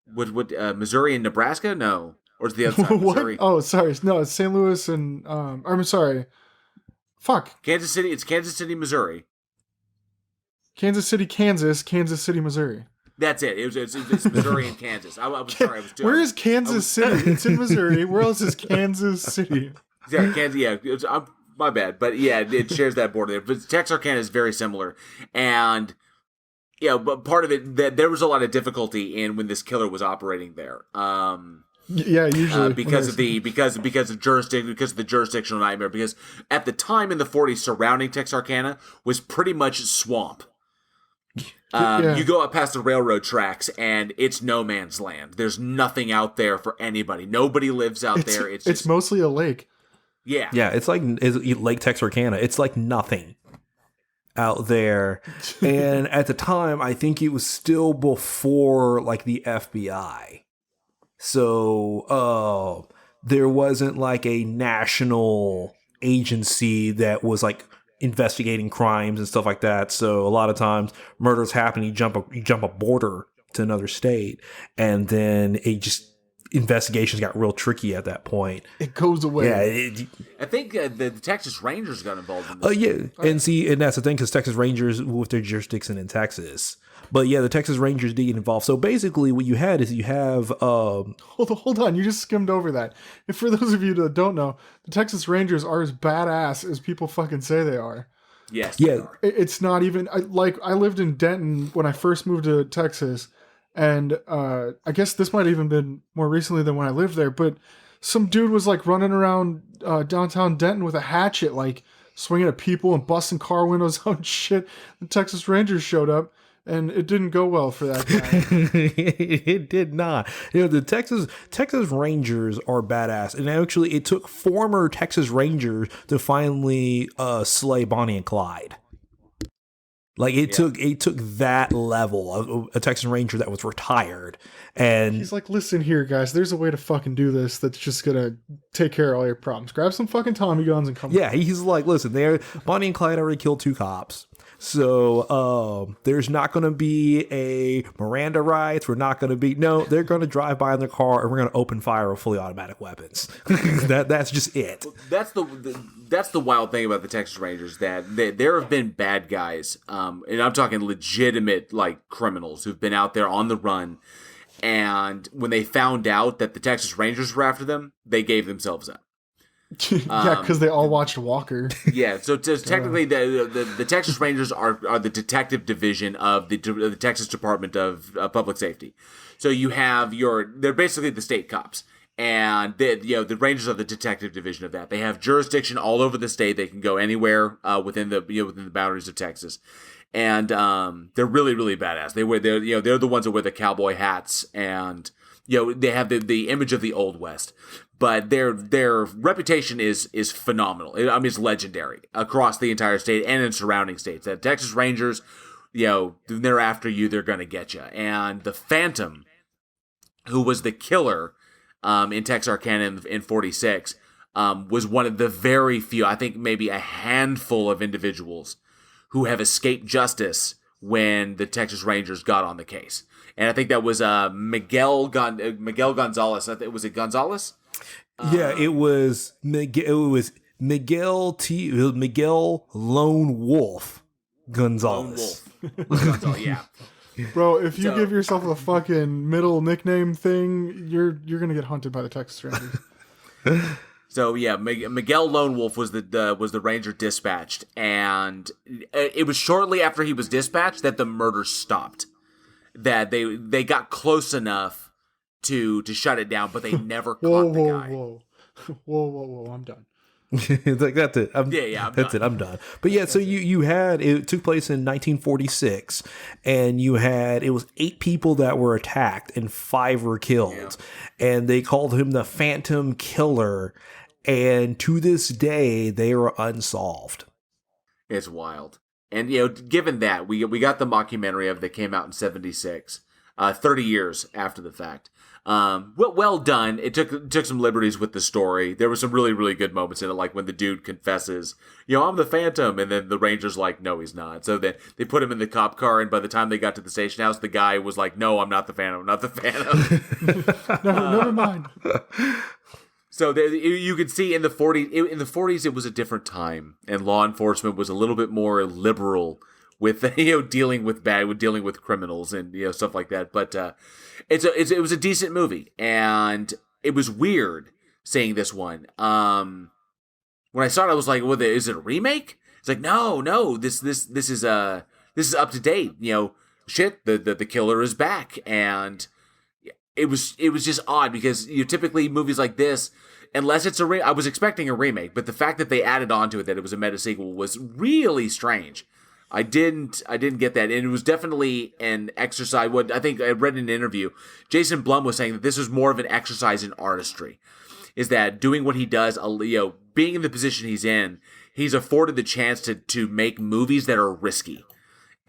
Missouri and Nebraska. No. Or is the other side Missouri? Oh, sorry. No, it's St. Louis and I'm sorry. Fuck. Kansas City. It's Kansas City, Missouri. Kansas City, Kansas. Kansas City, Missouri. That's it. It's Missouri and Kansas. I was sorry. Where is Kansas City? It's in Missouri. Where else is Kansas City? Yeah, Kansas. Yeah, my bad. But yeah, it shares that border there. But Texarkana is very similar, and but part of it that there was a lot of difficulty in when this killer was operating there. Yeah, usually because of the jurisdictional nightmare. Because at the time in the 40s, surrounding Texarkana was pretty much swamp. You go up past the railroad tracks, and it's no man's land. There's nothing out there for anybody. Nobody lives out there. It's mostly a lake. Yeah, it's like Lake Texarkana. It's like nothing out there. And at the time, I think it was still before like the FBI. So there wasn't like a national agency that was like investigating crimes and stuff like that. So a lot of times murders happen, you jump a border to another state, and then investigations got real tricky at that point. It goes away. Yeah, I think the Texas Rangers got involved in this. yeah, and that's the thing, because Texas Rangers with their jurisdiction in Texas. But yeah, the Texas Rangers did get involved. So basically, what you had is you have Hold on, you just skimmed over that. And for those of you that don't know, the Texas Rangers are as badass as people fucking say they are. Yes. Yeah. It's not even I lived in Denton when I first moved to Texas, and I guess this might have even been more recently than when I lived there. But some dude was like running around downtown Denton with a hatchet, like swinging at people and busting car windows out and shit. The Texas Rangers showed up. And it didn't go well for that guy. It did not. The Texas Rangers are badass, and actually, it took former Texas Rangers to finally slay Bonnie and Clyde. Like it took that level of a Texas Ranger that was retired, and he's like, "Listen here, guys. There's a way to fucking do this that's just gonna take care of all your problems. Grab some fucking Tommy guns and come." Yeah, he's like, "Listen, Bonnie and Clyde already killed 2 cops." So there's not going to be a Miranda rights. They're going to drive by in their car and we're going to open fire with fully automatic weapons. That's just it. That's the wild thing about the Texas Rangers, that there have been bad guys, and I'm talking legitimate like criminals who've been out there on the run, and when they found out that the Texas Rangers were after them, they gave themselves up. Yeah, because they all watched Walker. Yeah, so technically the Texas Rangers are the detective division of the Texas Department of Public Safety. So you have they're basically the state cops, and the Rangers are the detective division of that. They have jurisdiction all over the state. They can go anywhere within the boundaries of Texas, and they're really, really badass. They're the ones that wear the cowboy hats, and they have the image of the Old West. But their reputation is phenomenal. I mean, it's legendary across the entire state and in surrounding states. The Texas Rangers, they're after you. They're going to get you. And the Phantom, who was the killer in Texarkana in 46, was one of the very few, I think maybe a handful of individuals who have escaped justice when the Texas Rangers got on the case. And I think that was Miguel Gonzalez. Was it Gonzalez? Yeah, it was Miguel Lone Wolf Gonzalez. Yeah. Bro, if you give yourself a fucking middle nickname thing, you're gonna get hunted by the Texas Rangers. So yeah, Miguel Lone Wolf was the ranger dispatched, and it was shortly after he was dispatched that the murder stopped. That they got close enough to shut it down, but they never caught the guy. Whoa, I'm done. Like that's it. I'm done. But yeah, so you had, it took place in 1946, and it was 8 people that were attacked and 5 were killed, and they called him the Phantom Killer, and to this day they are unsolved. It's wild. And given that we got the mockumentary that came out in 76, 30 years after the fact. Well done. It took some liberties with the story. There were some really, really good moments in it, like when the dude confesses, I'm the Phantom, and then the Ranger's like, no, he's not. So then they put him in the cop car, and by the time they got to the station house, the guy was like, no, I'm not the Phantom. I'm not the Phantom. Never mind. So you could see in the 40s, it was a different time, and law enforcement was a little bit more liberal with dealing with criminals and stuff like that. But it was a decent movie, and it was weird seeing this one. When I saw it, I was like, "Well, is it a remake?" It's like, no, this is up to date. Shit, the killer is back, and it was just odd because typically movies like this, unless it's I was expecting a remake, but the fact that they added on to it that it was a meta sequel was really strange. I didn't get that, and it was definitely an exercise. What I think I read in an interview, Jason Blum was saying that this was more of an exercise in artistry. Is that doing what he does, being in the position he's in, he's afforded the chance to make movies that are risky,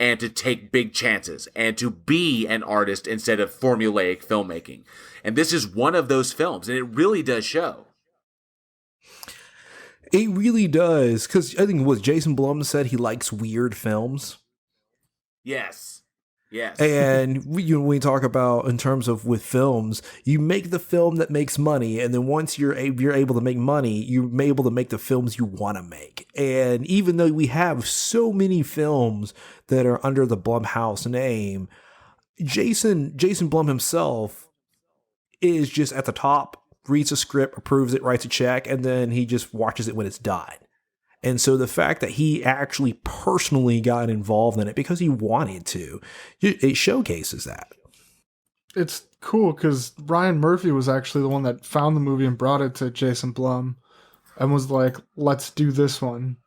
and to take big chances, and to be an artist instead of formulaic filmmaking. And this is one of those films, and it really does show. It really does, because I think what Jason Blum said, he likes weird films. Yes. And when we talk about in terms of with films, you make the film that makes money, and then once you're able to make money, you're able to make the films you want to make. And even though we have so many films that are under the Blumhouse name, Jason Blum himself is just at the top, reads a script, approves it, writes a check, and then he just watches it when it's done. And so the fact that he actually personally got involved in it because he wanted to, it showcases that. It's cool because Ryan Murphy was actually the one that found the movie and brought it to Jason Blum and was like, let's do this one.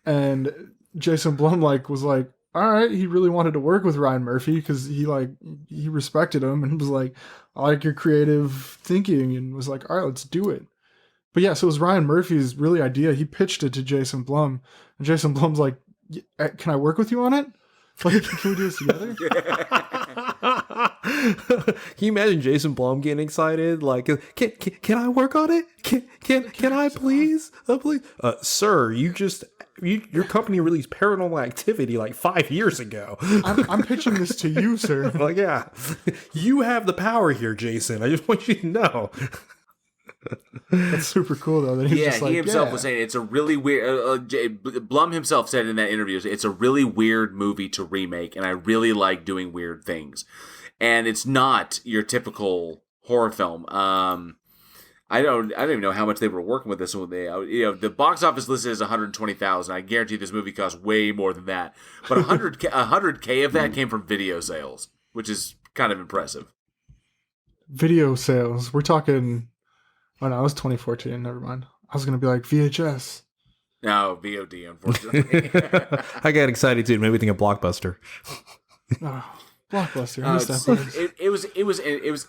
And Jason Blum was like, all right, he really wanted to work with Ryan Murphy because he respected him and was like, I like your creative thinking, and was like, all right, let's do it. But yeah, so it was Ryan Murphy's really idea. He pitched it to Jason Blum, and Jason Blum's like, can I work with you on it? Like, can we do this together? Can you imagine Jason Blum getting excited? Like, can I work on it? Can I please? Please? Sir, your company released Paranormal Activity like 5 years ago. I'm pitching this to you, sir. Like, yeah, you have the power here, Jason. I just want you to know. That's super cool, though. That he himself was saying it's a really weird. Blum himself said in that interview, it's a really weird movie to remake, and I really like doing weird things. And it's not your typical horror film. I don't even know how much they were working with this one. The box office listed as 120,000. I guarantee this movie cost way more than that. But 100K of that came from video sales, which is kind of impressive. Video sales. We're talking. Oh no, it was 2014. Never mind. I was gonna be like VHS. No, VOD. Unfortunately, I got excited too. Maybe we think of Blockbuster. Oh, Blockbuster.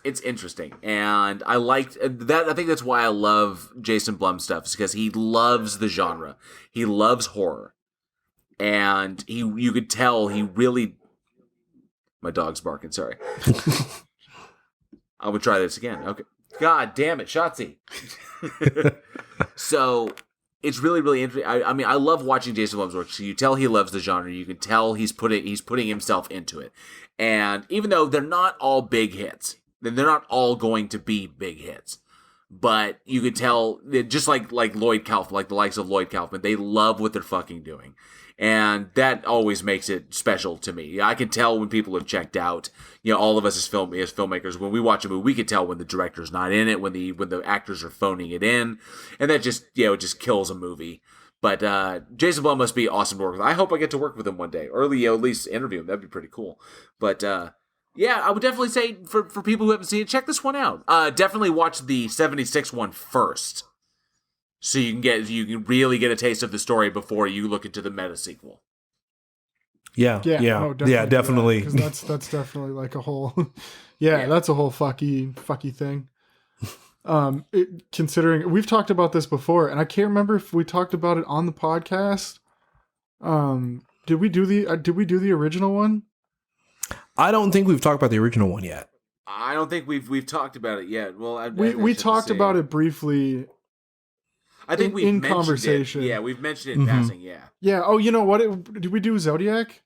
It's interesting, and I liked that. I think that's why I love Jason Blum stuff, is because he loves the genre. He loves horror, and you could tell he really. My dog's barking. Sorry. I would try this again. Okay. God damn it, Shotzi. So it's really, really interesting. I mean, I love watching Jason Blum's work. So you tell he loves the genre. You can tell he's putting himself into it. And even though they're not all big hits, then they're not all going to be big hits. But you could tell, just like Lloyd Kaufman, like the likes of Lloyd Kaufman, they love what they're fucking doing. And that always makes it special to me. I can tell when people have checked out. All of us as filmmakers, when we watch a movie, we can tell when the director's not in it, when the actors are phoning it in, and that just it just kills a movie. But Jason Blum must be awesome to work with. I hope I get to work with him one day, or at least interview him. That'd be pretty cool. But yeah, I would definitely say for people who haven't seen it, check this one out. Definitely watch the 76 one first. So you can really get a taste of the story before you look into the meta sequel. Yeah. Definitely. Because that's definitely like a whole, that's a whole fucky thing. Considering we've talked about this before, and I can't remember if we talked about it on the podcast. Did we do the original one? I don't think we've talked about the original one yet. I don't think we've talked about it yet. Well, we talked about it briefly. I think we've mentioned conversation. It. Yeah, we've mentioned it in passing. Yeah. Yeah. Oh, you know what? Did we do Zodiac?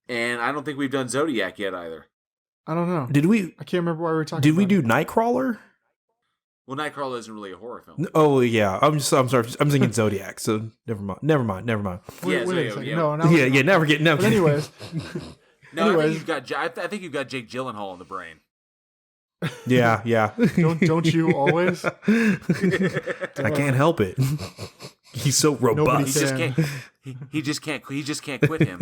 And I don't think we've done Zodiac yet either. I don't know. Did we? I can't remember why we were talking. Did we do Nightcrawler? Well, Nightcrawler isn't really a horror film. Oh yeah, I'm sorry. I'm thinking Zodiac. So never mind. Wait a second. No. Never get. But anyways. I think you've got Jake Gyllenhaal in the brain. Yeah. Don't you always? I can't help it. He's so robust. He just can't quit him.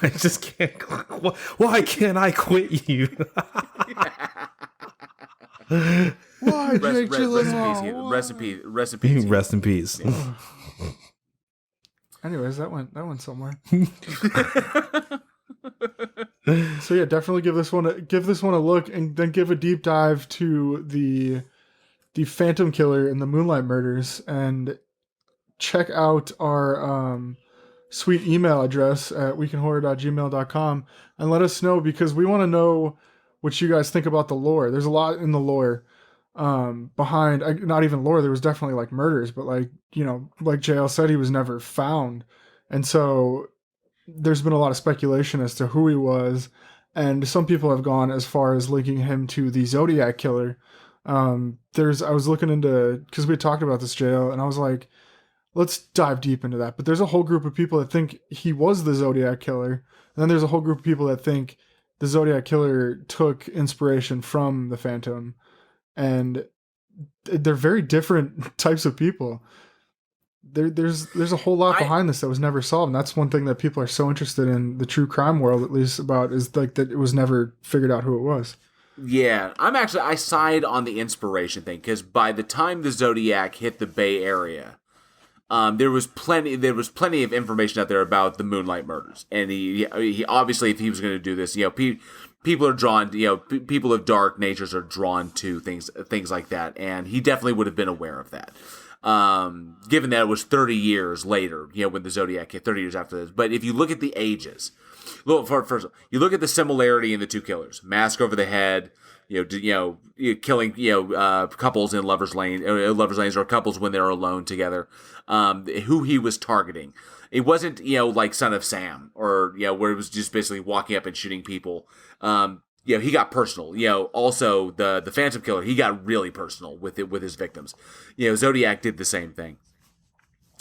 I just can't. Why can't I quit you? Why, Jake Gyllenhaal? Rest in peace. Yeah. Anyways, that went somewhere. So yeah, definitely give this one a look, and then give a deep dive to the Phantom Killer and the Moonlight Murders, and check out our sweet email address at weekinhorror.gmail.com and let us know, because we want to know what you guys think about the lore. There's a lot in the lore. behind, not even lore. There was definitely like murders, but like, like JL said, he was never found. And so there's been a lot of speculation as to who he was. And some people have gone as far as linking him to the Zodiac killer. I was looking into, because we talked about this, JL, and I was like, let's dive deep into that. But there's a whole group of people that think he was the Zodiac killer. And then there's a whole group of people that think the Zodiac killer took inspiration from the Phantom. And they're very different types of people. There's a whole lot behind this that was never solved. And that's one thing that people are so interested in the true crime world, at least, about, is like that it was never figured out who it was. Yeah, I side on the inspiration thing, because by the time the Zodiac hit the Bay Area, there was plenty of information out there about the Moonlight murders, and he obviously, if he was going to do this, people are drawn, people of dark natures are drawn to things like that, and he definitely would have been aware of that. Given that it was 30 years later, when the Zodiac hit, 30 years after this. But if you look at the ages, first, you look at the similarity in the two killers: mask over the head, killing couples in lovers' lanes, or couples when they're alone together. Who he was targeting, it wasn't like Son of Sam, or where it was just basically walking up and shooting people. He got personal. Also the Phantom Killer, he got really personal with his victims. Zodiac did the same thing.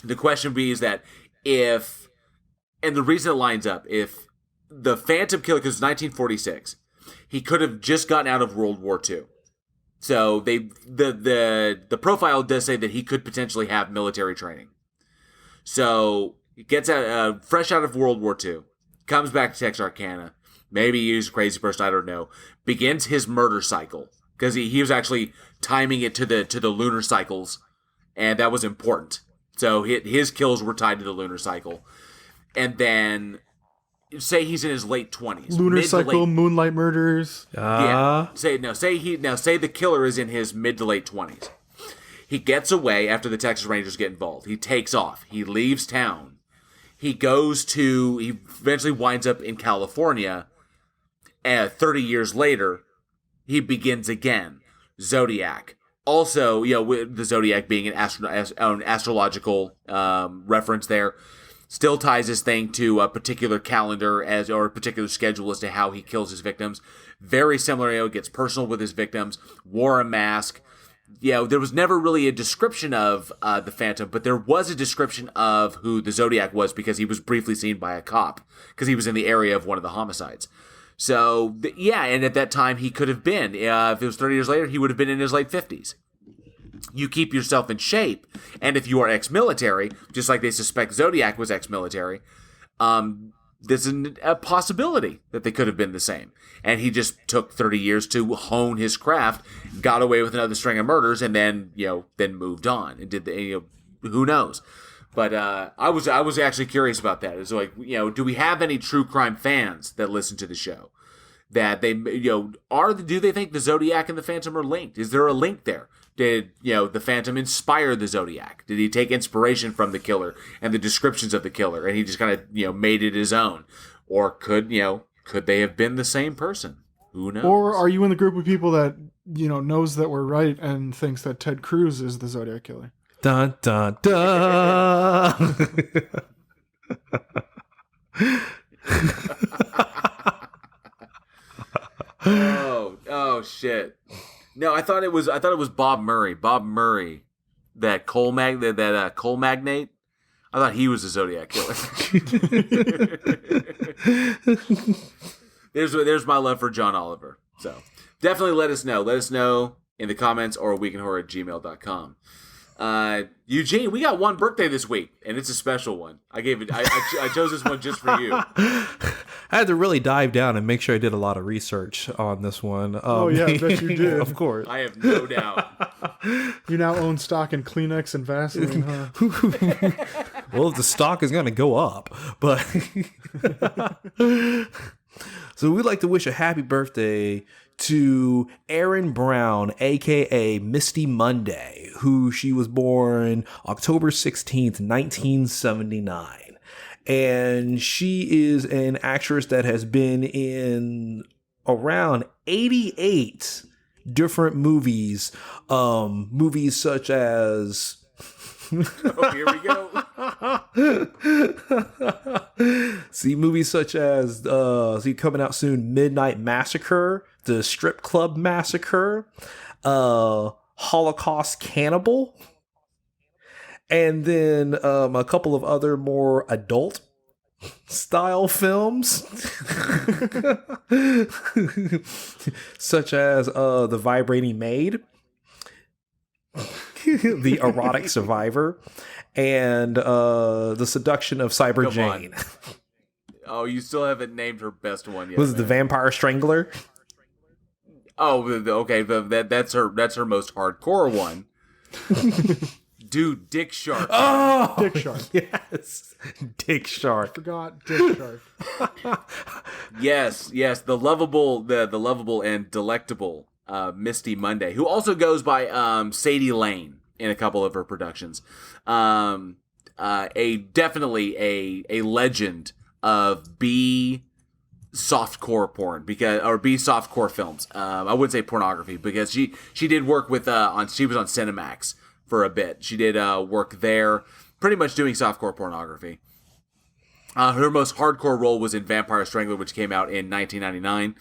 The question is that and the reason it lines up, if the Phantom Killer, because it's 1946, he could have just gotten out of World War II. So the profile does say that he could potentially have military training. So he gets out, fresh out of World War II, comes back to Texarkana. Maybe he's a crazy person, I don't know. Begins his murder cycle, because he was actually timing it to the lunar cycles, and that was important. So his kills were tied to the lunar cycle. And then, say he's in his late 20s. Lunar cycle, Moonlight murders. Yeah. Say the killer is in his mid to late 20s. He gets away after the Texas Rangers get involved. He takes off. He leaves town. He eventually winds up in California. And 30 years later, he begins again. Zodiac. Also, with the Zodiac being an astrological reference there, still ties his thing to a particular calendar or a particular schedule as to how he kills his victims. Very similar, gets personal with his victims, wore a mask. There was never really a description of the Phantom, but there was a description of who the Zodiac was, because he was briefly seen by a cop, because he was in the area of one of the homicides. So, and at that time he could have been, if it was 30 years later, he would have been in his late 50s. You keep yourself in shape, and if you are ex-military, just like they suspect Zodiac was ex-military, there's a possibility that they could have been the same. And he just took 30 years to hone his craft, got away with another string of murders, and then moved on and did who knows. But I was actually curious about that. It's like, do we have any true crime fans that listen to the show that they do they think the Zodiac and the Phantom are linked? Is there a link there? Did the Phantom inspire the Zodiac? Did he take inspiration from the killer and the descriptions of the killer, and he just kind of made it his own? Or could they have been the same person? Who knows? Or are you in the group of people that knows that we're right and thinks that Ted Cruz is the Zodiac killer? Dun dun dun. Oh shit. No, I thought it was Bob Murray. Bob Murray, that coal magnate. I thought he was the Zodiac killer. There's my love for John Oliver. So definitely let us know. Let us know in the comments or weekinhorror@gmail.com. Eugene, we got one birthday this week, and it's a special one. I chose this one just for you. I had to really dive down and make sure I did a lot of research on this one. Yeah, I bet you did. Of course. I have no doubt. You now own stock in Kleenex and Vaseline, huh? Well, the stock is going to go up, but so we'd like to wish a happy birthday to Erin Brown, aka Misty Monday, who she was born October 16th, 1979. And she is an actress that has been in around 88 different movies, movies such as Oh, here we go. see movies such as coming out soon, Midnight Massacre, The Strip Club Massacre, Holocaust Cannibal, and then a couple of other more adult style films such as The Vibrating Maid, The Erotic Survivor, and The Seduction of Cyber Come Jane. on. Oh, you still haven't named her best one yet. Was it The Vampire Strangler? Oh, okay. That's her most hardcore one. Dude, Dick Shark. Oh, Dick Shark. Yes, Dick Shark. Forgot Dick Shark. Yes, the lovable and delectable Misty Monday, who also goes by Sadie Lane in a couple of her productions. Definitely a legend of B softcore porn B softcore films. I wouldn't say pornography because she did work with she was on Cinemax for a bit. She did work there, pretty much doing softcore pornography. Her most hardcore role was in Vampire Strangler, which came out in 1999.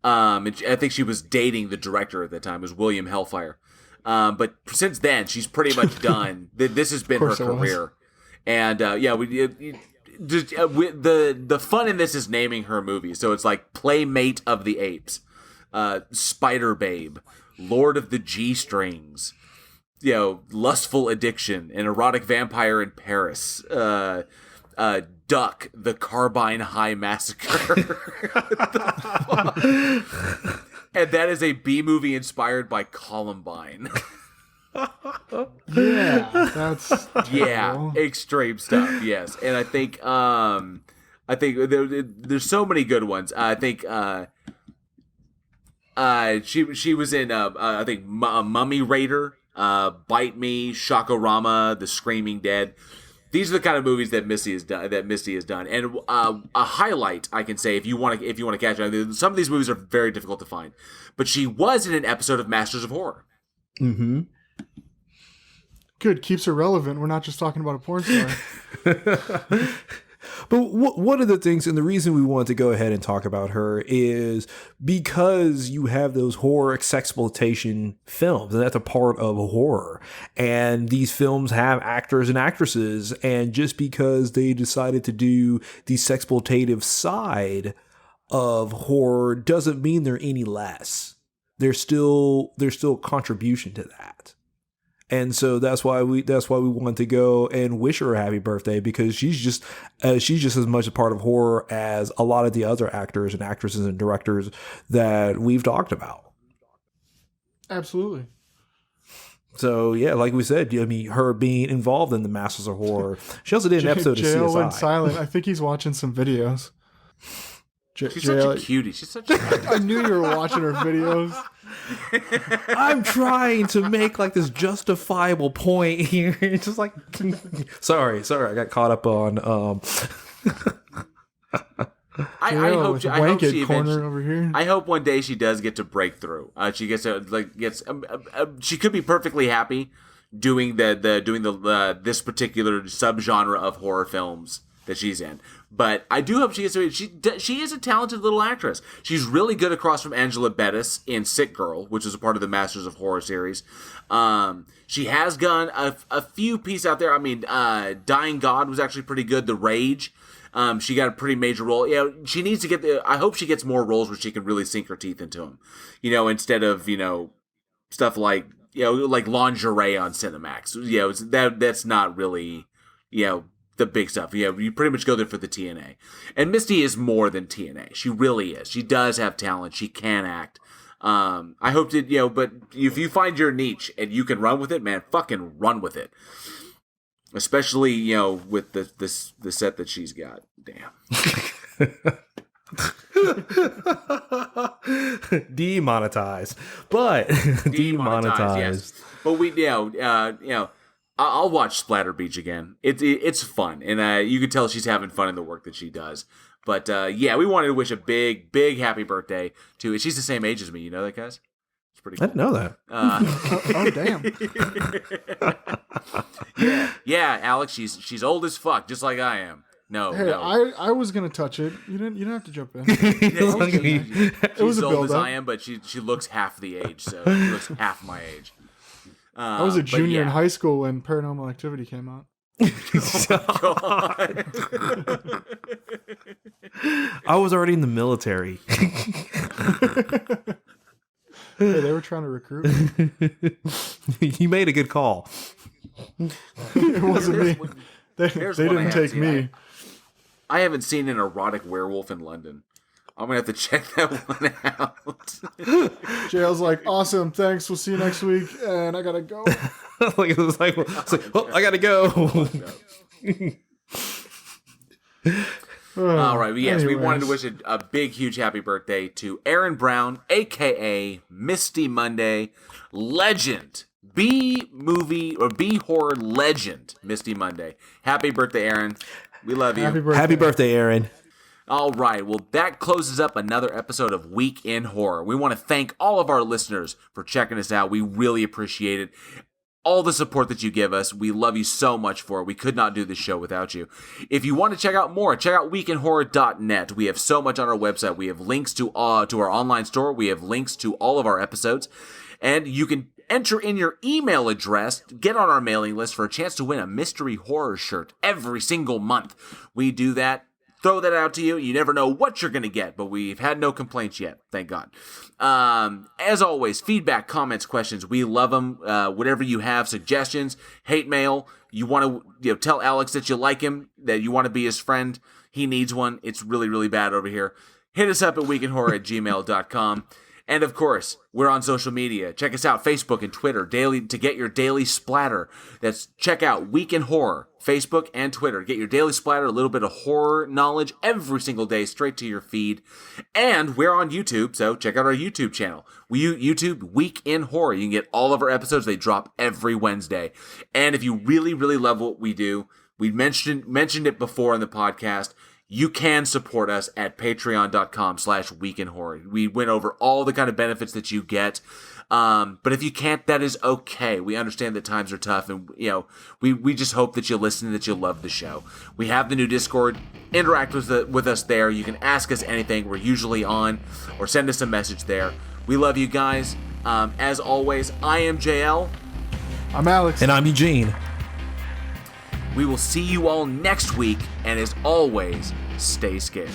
I think she was dating the director at that time. It was William Hellfire. But since then, she's pretty much done. This has been her career. And the fun in this is naming her movies. So it's like Playmate of the Apes, Spider Babe, Lord of the G-Strings, Lustful Addiction, An Erotic Vampire in Paris, Duck, The Carbine High Massacre. And that is a B movie inspired by Columbine. Yeah, that's terrible. Extreme stuff. Yes, and I think there's so many good ones. I think she was in I think Mummy Raider, Bite Me, Shakorama, The Screaming Dead. These are the kind of movies that Misty has done. And a highlight I can say, if you want to catch it, some of these movies are very difficult to find, but she was in an episode of Masters of Horror. Mm-hmm. Good, keeps her relevant. We're not just talking about a porn star. But one of the things, and the reason we want to go ahead and talk about her is because you have those horror sexploitation films, and that's a part of horror. And these films have actors and actresses, and just because they decided to do the sexploitative side of horror doesn't mean they're any less. There's still contribution to that. And so that's why we want to go and wish her a happy birthday, because she's just as much a part of horror as a lot of the other actors and actresses and directors that we've talked about. Absolutely. So yeah, like we said, I mean, her being involved in the Masters of Horror. She also did an episode of CSI. Jail went silent. I think he's watching some videos. She's such a cutie. She's such a I knew you were watching her videos. I'm trying to make like this justifiable point here. It's just like, sorry, I got caught up on. I hope she corner over here. I hope one day she does get to break through. She gets she could be perfectly happy doing this particular subgenre of horror films that she's in. But I do hope she gets to. She is a talented little actress. She's really good across from Angela Bettis in Sick Girl, which is a part of the Masters of Horror series. She has done a few pieces out there. I mean, Dying God was actually pretty good. The Rage. She got a pretty major role. She needs to get I hope she gets more roles where she can really sink her teeth into them. Instead of stuff like like lingerie on Cinemax. That's not really the big stuff. You pretty much go there for the TNA. And Misty is more than TNA. She really is. She does have talent. She can act. I hope to, but if you find your niche and you can run with it, man, fucking run with it. Especially, with the set that she's got. Damn. Demonetized. But demonetized. Yes. But I'll watch Splatter Beach again. It's fun, and you can tell she's having fun in the work that she does. But we wanted to wish a big, big happy birthday to. She's the same age as me, you know that, guys? It's pretty I cool. didn't know that. Oh damn! Yeah, Alex, she's old as fuck, just like I am. No, Hey, no. I was gonna touch it. You didn't have to jump in. She's was a old as build-up. I am, but she looks half the age, so she looks half my age. I was a junior in high school when Paranormal Activity came out. God. I was already in the military. Hey, they were trying to recruit me. You made a good call. It wasn't me. They Here's one I didn't haven't take seen. me. I haven't seen an erotic werewolf in London. I'm gonna have to check that one out. Jail's like, awesome, thanks. We'll see you next week. And I gotta go. Like, it's like, well, I gotta go. All right, but yes, we Anyways. wanted to wish a big, huge happy birthday to Aaron Brown, aka Misty Monday, legend, B-movie or B-horror legend, Misty Monday. Happy birthday, Aaron. We love you. Happy birthday, Aaron. All right, well, that closes up another episode of Week in Horror. We want to thank all of our listeners for checking us out. We really appreciate it. All the support that you give us, we love you so much for it. We could not do this show without you. If you want to check out more, check out weekinhorror.net. We have so much on our website. We have links to our online store. We have links to all of our episodes. And you can enter in your email address, get on our mailing list for a chance to win a mystery horror shirt every single month. We do that. Throw that out to you. You never know what you're going to get, but we've had no complaints yet. Thank God. As always, feedback, comments, questions. We love them. Whatever you have, suggestions, hate mail. You want to tell Alex that you like him, that you want to be his friend. He needs one. It's really, really bad over here. Hit us up at weekinhorror@gmail.com. And of course, we're on social media. Check us out, Facebook and Twitter, daily to get your daily splatter. Check out Week in Horror, Facebook and Twitter. Get your daily splatter, a little bit of horror knowledge every single day, straight to your feed. And we're on YouTube, so check out our YouTube channel. YouTube Week in Horror. You can get all of our episodes. They drop every Wednesday. And if you really, really love what we do, we mentioned it before in the podcast. You can support us at patreon.com/weekinhorror. We went over all the kind of benefits that you get. But if you can't, that is okay. We understand that times are tough, and we just hope that you listen, that you love the show. We have the new Discord. Interact with us there. You can ask us anything. We're usually on, or send us a message there. We love you guys. As always, I am JL. I'm Alex. And I'm Eugene. We will see you all next week, and as always, stay scared.